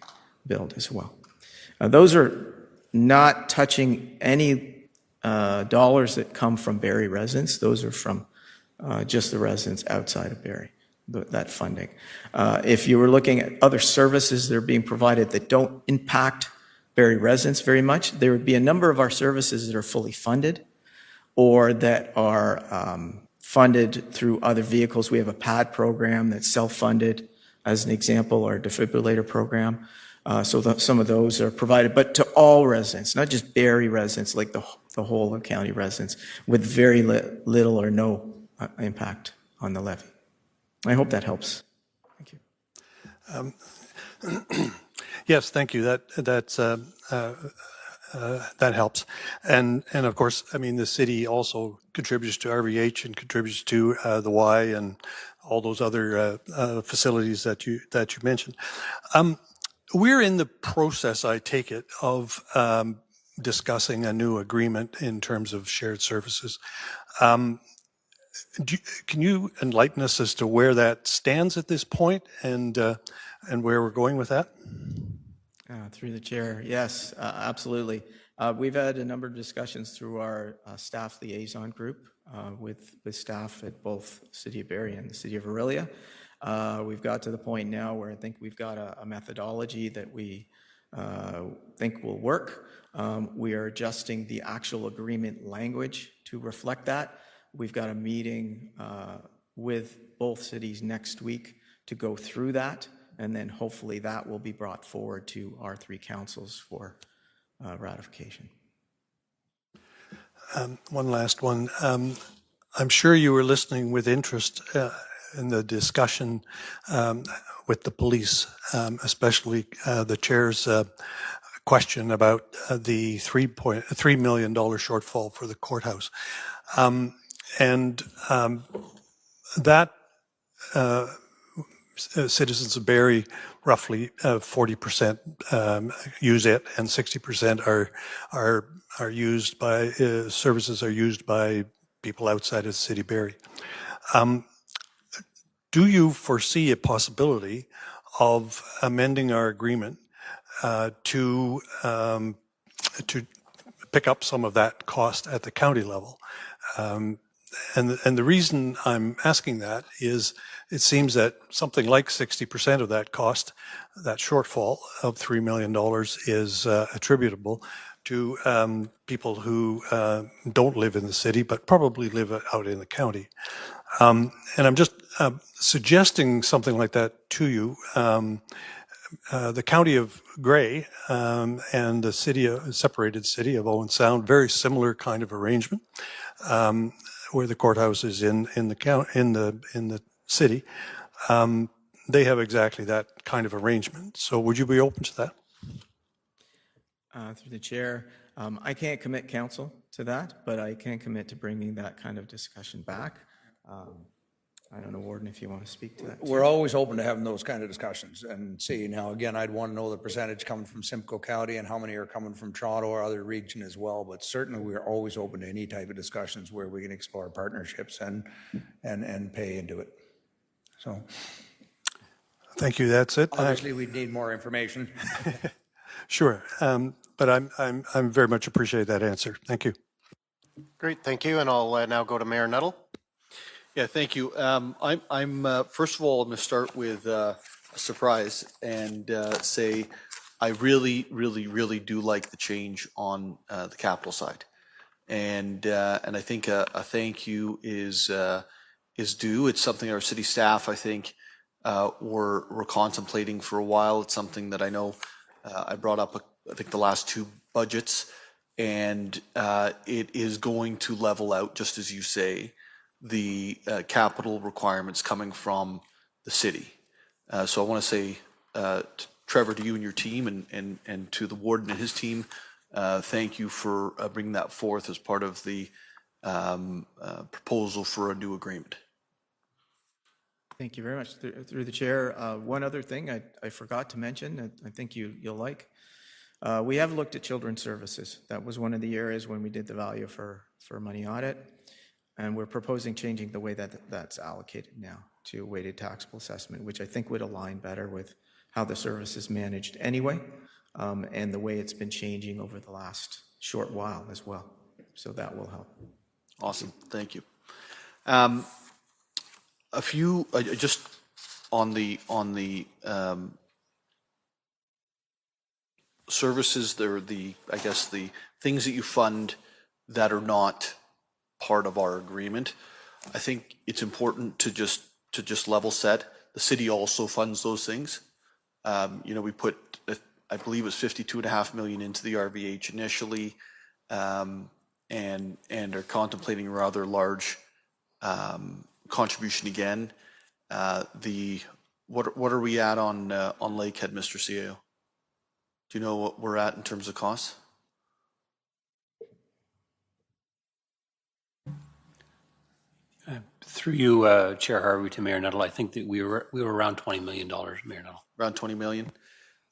build as well. Those are not touching any dollars that come from Barrie residents. Those are from just the residents outside of Barrie, that funding. If you were looking at other services that are being provided that don't impact Barrie residents very much, there would be a number of our services that are fully funded or that are funded through other vehicles. We have a PAD program that's self-funded, as an example, our defibrillator program. So some of those are provided, but to all residents, not just Barrie residents, like the whole of county residents, with very little or no impact on the levy. I hope that helps. Thank you. Yes, thank you. That helps. And of course, I mean, the city also contributes to RVH and contributes to the Y and all those other facilities that you mentioned. We're in the process, I take it, of discussing a new agreement in terms of shared services. Can you enlighten us as to where that stands at this point and where we're going with that? Through the chair, yes, absolutely. We've had a number of discussions through our staff liaison group with staff at both City of Barrie and the City of Orillia. We've got to the point now where I think we've got a methodology that we think will work. We are adjusting the actual agreement language to reflect that. We've got a meeting with both cities next week to go through that, and then hopefully that will be brought forward to our three councils for ratification. One last one. I'm sure you were listening with interest in the discussion with the police, especially the chair's question about the $3 million shortfall for the courthouse. That citizens of Barrie, roughly 40% use it, and 60% are used by services are used by people outside of the city of Barrie. Do you foresee a possibility of amending our agreement to pick up some of that cost at the county level? And the reason I'm asking that is it seems that something like 60% of that cost, that shortfall of $3 million, is attributable to people who don't live in the city but probably live out in the county. And I'm just suggesting something like that to you. The County of Grey and the separated city of Owen Sound, very similar kind of arrangement, where the courthouse is in the city. They have exactly that kind of arrangement. So would you be open to that? Through the chair, I can't commit council to that, but I can commit to bringing that kind of discussion back. I don't know, Warden, if you want to speak to that. We're always open to having those kind of discussions and see. Now, again, I'd want to know the percentage coming from Simcoe County and how many are coming from Toronto or other region as well. But certainly, we're always open to any type of discussions where we can explore partnerships and pay into it. So, thank you. That's it. Obviously, we need more information. Sure, but I'm very much appreciate that answer. Thank you. Great, thank you. And I'll now go to Mayor Nuttall. Yeah, thank you. I'm first of all, I'm going to start with a surprise and say I really, really, really do like the change on the capital side, and I think a thank you is due. It's something our city staff, I think, were contemplating for a while. It's something that I know I brought up, I think, the last two budgets, and it is going to level out, just as you say, the capital requirements coming from the city. So I want to say, Trevor, to you and your team, and to the warden and his team, thank you for bringing that forth as part of the proposal for a new agreement. Thank you very much. Through the chair, one other thing I forgot to mention that I think you'll like. We have looked at children's services. That was one of the areas when we did the value for money audit. And we're proposing changing the way that's allocated now to a weighted taxable assessment, which I think would align better with how the service is managed anyway, and the way it's been changing over the last short while as well. So that will help. Awesome. Thank you. A few just on the services. There are I guess the things that you fund that are not part of our agreement. I think it's important to just level set. The city also funds those things. We put, I believe it was $52.5 million into the RVH initially, and are contemplating a rather large contribution again. What are we at on Lakehead, Mr. CAO? Do you know what we're at in terms of costs? Through you, Chair Harvey, to Mayor Nuttall, I think that we were around $20 million, Mayor Nuttall. Around 20 million.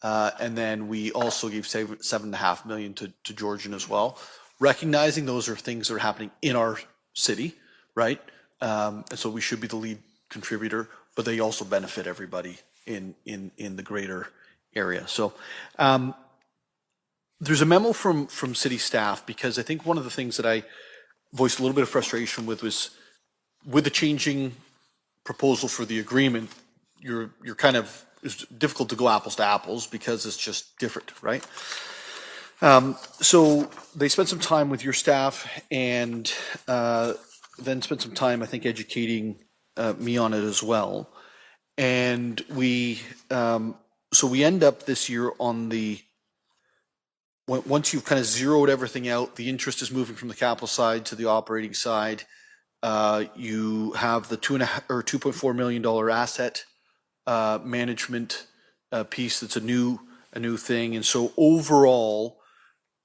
And then we also gave $7.5 million to Georgian as well, recognizing those are things that are happening in our city, right? And so we should be the lead contributor, but they also benefit everybody in the greater area. So there's a memo from city staff, because I think one of the things that I voiced a little bit of frustration with was, with the changing proposal for the agreement, you're kind of, it's difficult to go apples to apples because it's just different, right? So they spent some time with your staff, and then spent some time, I think, educating me on it as well. And so we end up this year on once you've kind of zeroed everything out, the interest is moving from the capital side to the operating side. You have the $2.4 million asset management piece that's a new thing, and so overall,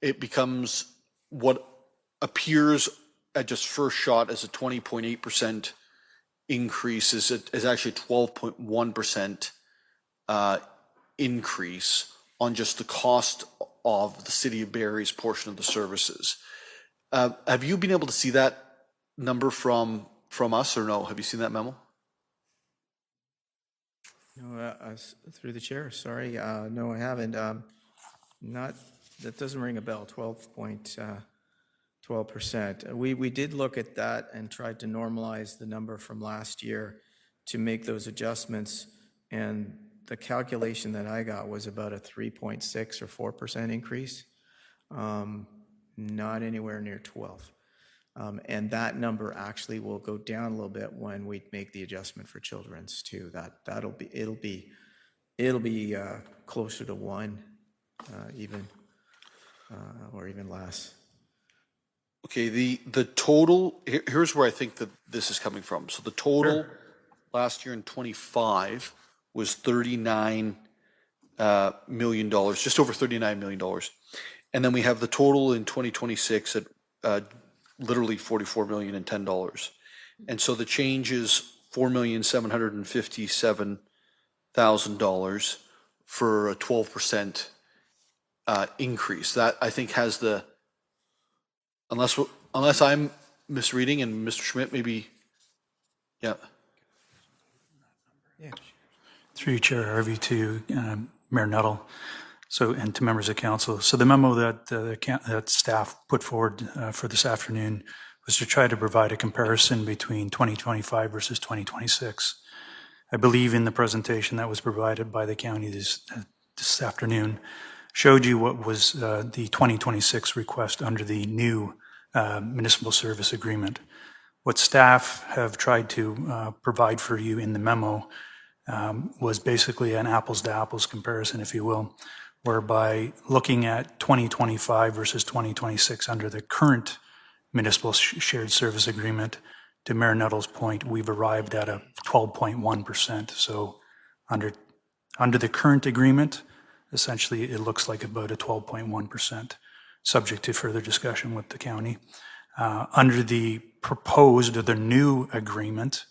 it becomes what appears at just first shot as a 20.8% increase is actually a 12.1% increase on just the cost of the City of Barrie's portion of the services. Have you been able to see that number from us, or no? Have you seen that memo? No, through the chair, sorry. No, I haven't. That doesn't ring a bell, 12%. We did look at that and tried to normalize the number from last year to make those adjustments, and the calculation that I got was about a 3.6 or 4% increase, not anywhere near 12. And that number actually will go down a little bit when we make the adjustment for children's too. It'll be closer to 1, even or even less. Okay, the total, here's where I think that this is coming from. So the total last year in 25 was $39 million, just over $39 million. And then we have the total in 2026 at literally $44 million and $10. And so the change is $4,757,000 for a 12% increase. That, I think, has the, unless I'm misreading, and Mr. Schmidt maybe, yeah. Yeah. Through you, Chair Harvey, to Mayor Nuttall, and to members of council. So the memo that staff put forward for this afternoon was to try to provide a comparison between 2025 versus 2026. I believe in the presentation that was provided by the county this afternoon, showed you what was the 2026 request under the new municipal service agreement. What staff have tried to provide for you in the memo was basically an apples to apples comparison, if you will, whereby looking at 2025 versus 2026 under the current municipal shared service agreement, to Mayor Nuttall's point, we've arrived at a 12.1%. So under the current agreement, essentially it looks like about a 12.1%, subject to further discussion with the county. Under the proposed or the new agreement,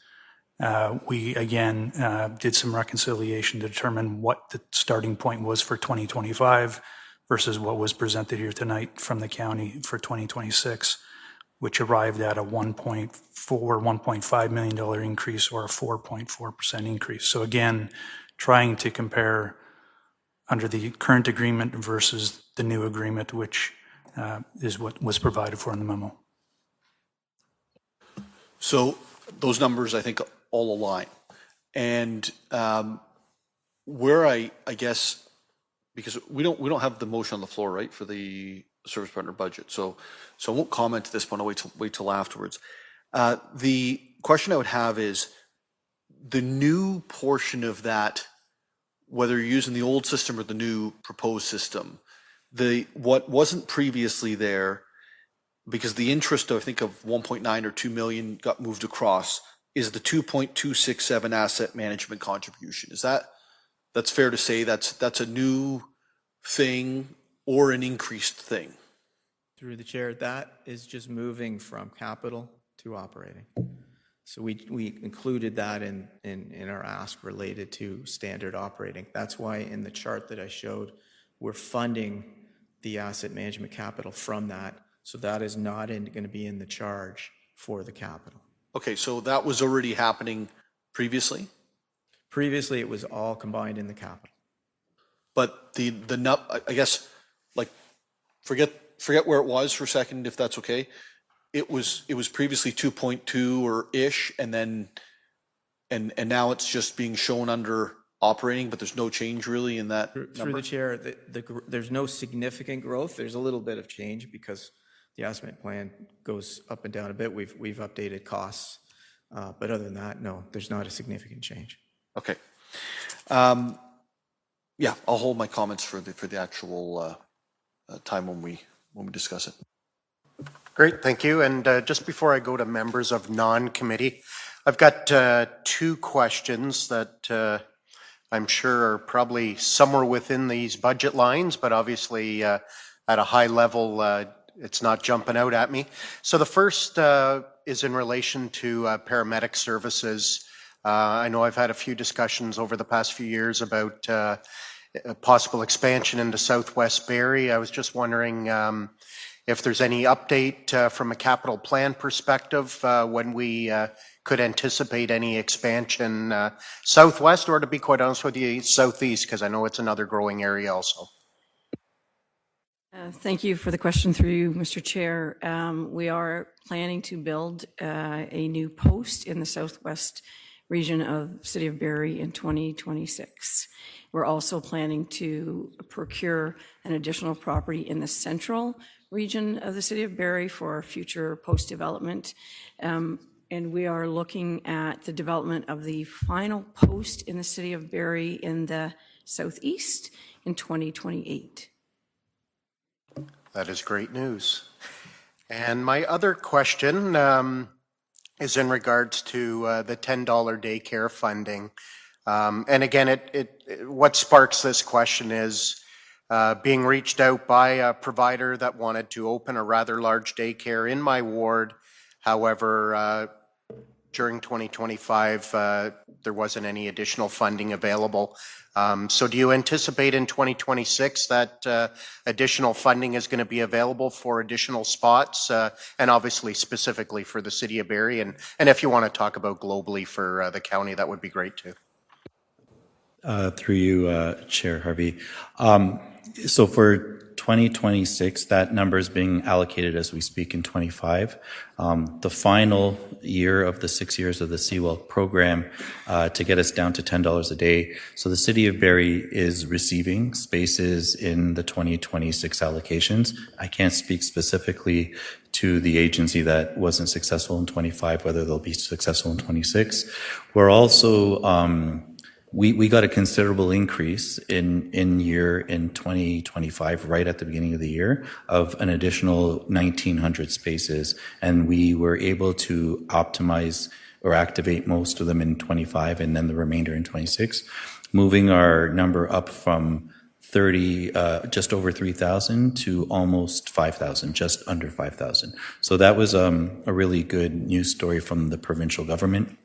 we again did some reconciliation to determine what the starting point was for 2025 versus what was presented here tonight from the county for 2026, which arrived at a $1.5 million increase or a 4.4% increase. So again, trying to compare under the current agreement versus the new agreement, which is what was provided for in the memo. So those numbers, I think, all align. And where I guess, because we don't have the motion on the floor, right, for the service partner budget. So I won't comment at this point. I'll wait till afterwards. The question I would have is the new portion of that, whether you're using the old system or the new proposed system, what wasn't previously there, because the interest, I think, of 1.9 or 2 million got moved across, is the 2.267 asset management contribution. That's fair to say that's a new thing or an increased thing? Through the chair, that is just moving from capital to operating. So we included that in our ask related to standard operating. That's why in the chart that I showed, we're funding the asset management capital from that. So that is not going to be in the charge for the capital. Okay, so that was already happening previously? Previously, it was all combined in the capital. But I guess, like, forget where it was for a second, if that's okay. It was previously 2.2 or ish, and now it's just being shown under operating, but there's no change really in that Through number? the chair, there's no significant growth. There's a little bit of change because the estimate plan goes up and down a bit. We've updated costs, but other than that, no, there's not a significant change. Okay. Yeah, I'll hold my comments for the actual time when we discuss it. Great, thank you. And just before I go to members of non-committee, I've got two questions that I'm sure are probably somewhere within these budget lines, but obviously at a high level, it's not jumping out at me. So the first is in relation to paramedic services. I know I've had a few discussions over the past few years about a possible expansion into Southwest Barrie. I was just wondering if there's any update from a capital plan perspective when we could anticipate any expansion southwest, or to be quite honest with you, southeast, because I know it's another growing area also. Thank you for the question through you, Mr. Chair. We are planning to build a new post in the southwest region of City of Barrie in 2026. We're also planning to procure an additional property in the central region of the City of Barrie for future post development. And we are looking at the development of the final post in the City of Barrie in the southeast in 2028. That is great news. And my other question is in regards to the $10 daycare funding. And again, what sparks this question is being reached out by a provider that wanted to open a rather large daycare in my ward. However, during 2025, there wasn't any additional funding available. So do you anticipate in 2026 that additional funding is going to be available for additional spots, and obviously specifically for the City of Barrie? And if you want to talk about globally for the county, that would be great too. Through you, Chair Harvey. So for 2026, that number is being allocated as we speak in 25. The final year of the 6 years of the Seawell program to get us down to $10 a day. So the City of Barrie is receiving spaces in the 2026 allocations. I can't speak specifically to the agency that wasn't successful in 25, whether they'll be successful in 26. We're also, we got a considerable increase in 2025, right at the beginning of the year, of an additional 1,900 spaces. And we were able to optimize or activate most of them in 25 and then the remainder in 26, moving our number up from just over 3,000 to almost 5,000, just under 5,000. So that was a really good news story from the provincial government.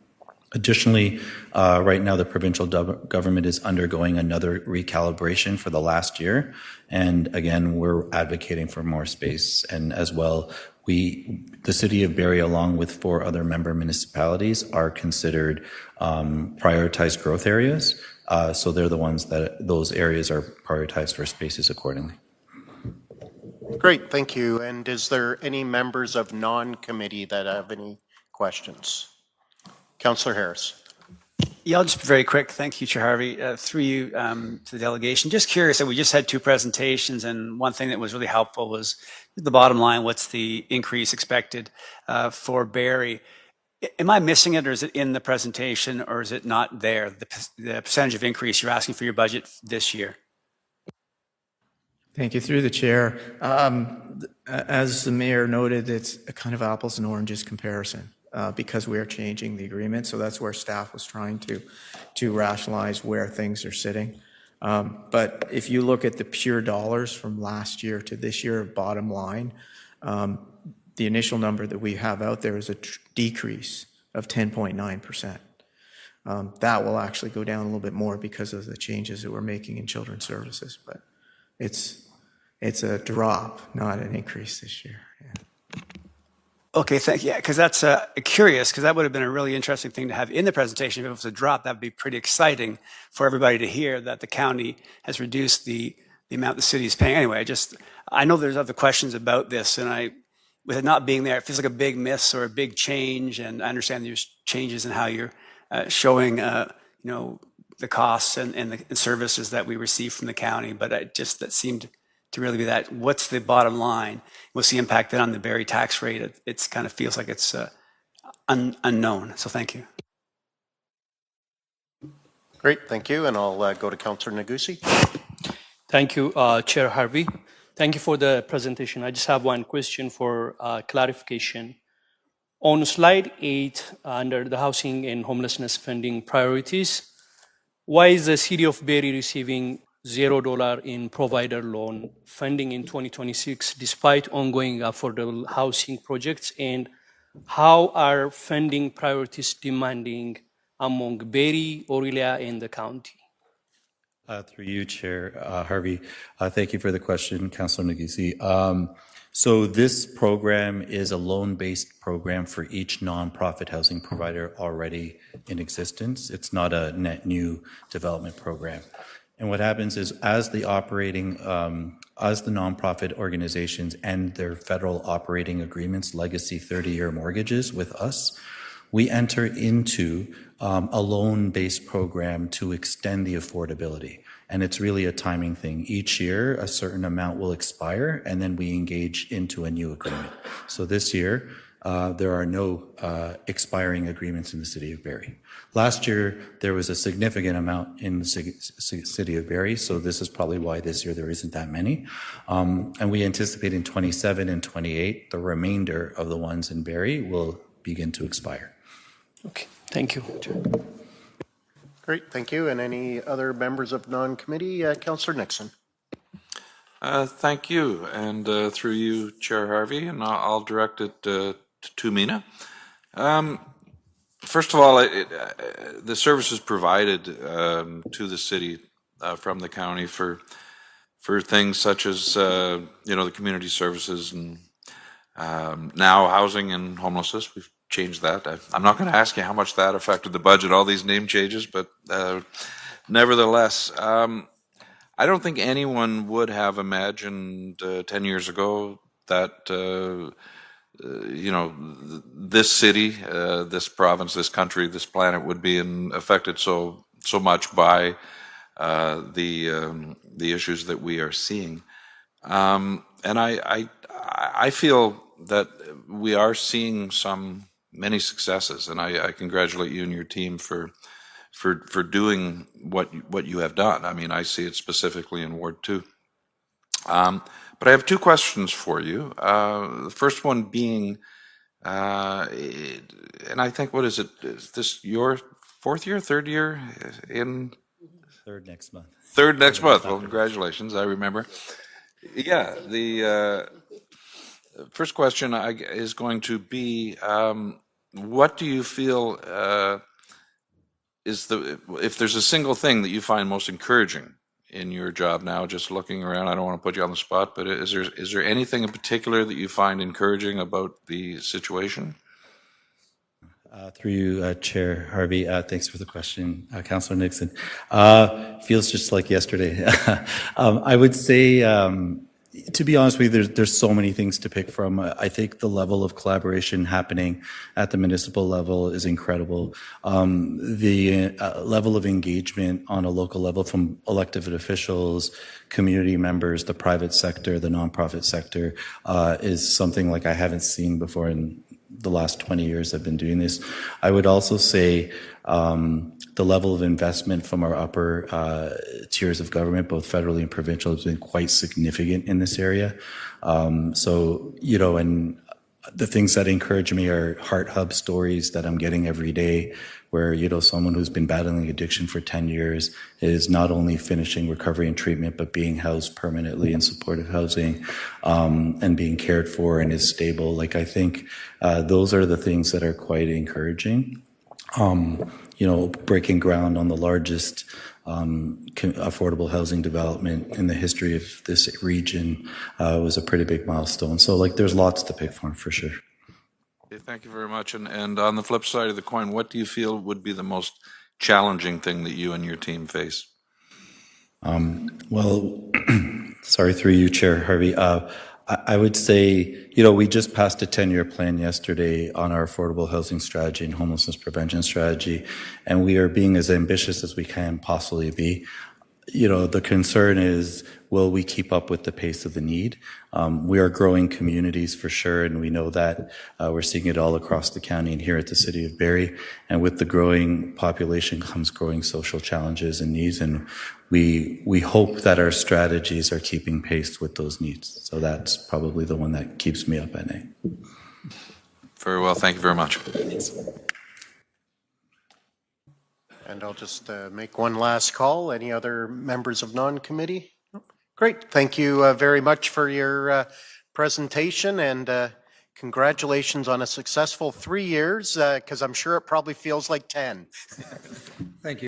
Additionally, right now the provincial government is undergoing another recalibration for the last year. And again, we're advocating for more space. And as well, the City of Barrie, along with 4 other member municipalities, are considered prioritized growth areas. So they're the ones those areas are prioritized for spaces accordingly. Great, thank you. And is there any members of non-committee that have any questions? Councillor Harris. Yeah, I'll just be very quick. Thank you, Chair Harvey. Through you to the delegation. Just curious, we just had 2 presentations, and one thing that was really helpful was the bottom line, what's the increase expected for Barrie? Am I missing it, or is it in the presentation, or is it not there, the percentage of increase you're asking for your budget this year? Thank you. Through the chair. As the mayor noted, it's a kind of apples and oranges comparison because we are changing the agreement. So that's where staff was trying to rationalize where things are sitting. But if you look at the pure dollars from last year to this year, bottom line, the initial number that we have out there is a decrease of 10.9%. That will actually go down a little bit more because of the changes that we're making in children's services, but it's a drop, not an increase this year. Yeah. Okay, thank you. Yeah, because that's curious, because that would have been a really interesting thing to have in the presentation. If it was a drop, that would be pretty exciting for everybody to hear that the county has reduced the amount the city is paying. Anyway, I know there's other questions about this, and with it not being there, it feels like a big miss or a big change. And I understand there's changes in how you're showing, the costs and the services that we receive from the county. But that seemed to really be that. What's the bottom line? What's the impact then on the Barrie tax rate? It kind of feels like it's unknown. So thank you. Great, thank you. And I'll go to Councillor Negussi. Thank you, Chair Harvey. Thank you for the presentation. I just have one question for clarification. On slide 8, under the housing and homelessness funding priorities, why is the City of Barrie receiving $0 in provider loan funding in 2026 despite ongoing affordable housing projects? And how are funding priorities demanding among Barrie, Orillia, and the county? Through you, Chair Harvey. Thank you for the question, Councillor Negussi. So this program is a loan-based program for each nonprofit housing provider already in existence. It's not a net new development program. And what happens is as the nonprofit organizations end their federal operating agreements, legacy 30-year mortgages with us, we enter into a loan-based program to extend the affordability. And it's really a timing thing. Each year, a certain amount will expire, and then we engage into a new agreement. So this year, there are no expiring agreements in the City of Barrie. Last year, there was a significant amount in the City of Barrie, so this is probably why this year there isn't that many. And we anticipate in 27 and 28, the remainder of the ones in Barrie will begin to expire. Okay, thank you. Great, thank you. And any other members of non-committee? Councillor Nixon. Thank you, and through you, Chair Harvey, and I'll direct it to Mina. First of all, the services provided to the city from the county for things such as the community services and now housing and homelessness. We've changed that. I'm not going to ask you how much that affected the budget, all these name changes, but nevertheless, I don't think anyone would have imagined 10 years ago that, this city, this province, this country, this planet would be affected so much by the issues that we are seeing. And I feel that we are seeing many successes, and I congratulate you and your team for doing what you have done. I mean, I see it specifically in Ward 2. But I have two questions for you. The first one being, and I think, what is it? Is this your third year in? Third next month. Third next month. Well, congratulations. I remember. Yeah, the first question is going to be, what do you feel if there's a single thing that you find most encouraging in your job now, just looking around? I don't want to put you on the spot, but is there anything in particular that you find encouraging about the situation? Through you, Chair Harvey, thanks for the question, Councillor Nixon. Feels just like yesterday. I would say, to be honest with you, there's so many things to pick from. I think the level of collaboration happening at the municipal level is incredible. The level of engagement on a local level from elected officials, community members, the private sector, the nonprofit sector, is something like I haven't seen before in the last 20 years I've been doing this. I would also say the level of investment from our upper tiers of government, both federally and provincial, has been quite significant in this area. And the things that encourage me are heart hub stories that I'm getting every day, where, someone who's been battling addiction for 10 years is not only finishing recovery and treatment, but being housed permanently in supportive housing, and being cared for and is stable. Like, I think those are the things that are quite encouraging. Breaking ground on the largest affordable housing development in the history of this region was a pretty big milestone. So, there's lots to pick from, for sure. Okay, thank you very much. And on the flip side of the coin, what do you feel would be the most challenging thing that you and your team face? Sorry, through you, Chair Harvey. I would say, we just passed a 10-year plan yesterday on our affordable housing strategy and homelessness prevention strategy, and we are being as ambitious as we can possibly be. The concern is, will we keep up with the pace of the need? We are growing communities for sure, and we know that. We're seeing it all across the county and here at the City of Barrie. And with the growing population comes growing social challenges and needs, and we hope that our strategies are keeping pace with those needs. So that's probably the one that keeps me up at night. Very well. Thank you very much. Thanks. And I'll just make one last call. Any other members of non-committee? Great. Thank you very much for your presentation, and congratulations on a successful 3 years, because I'm sure it probably feels like 10. Thank you.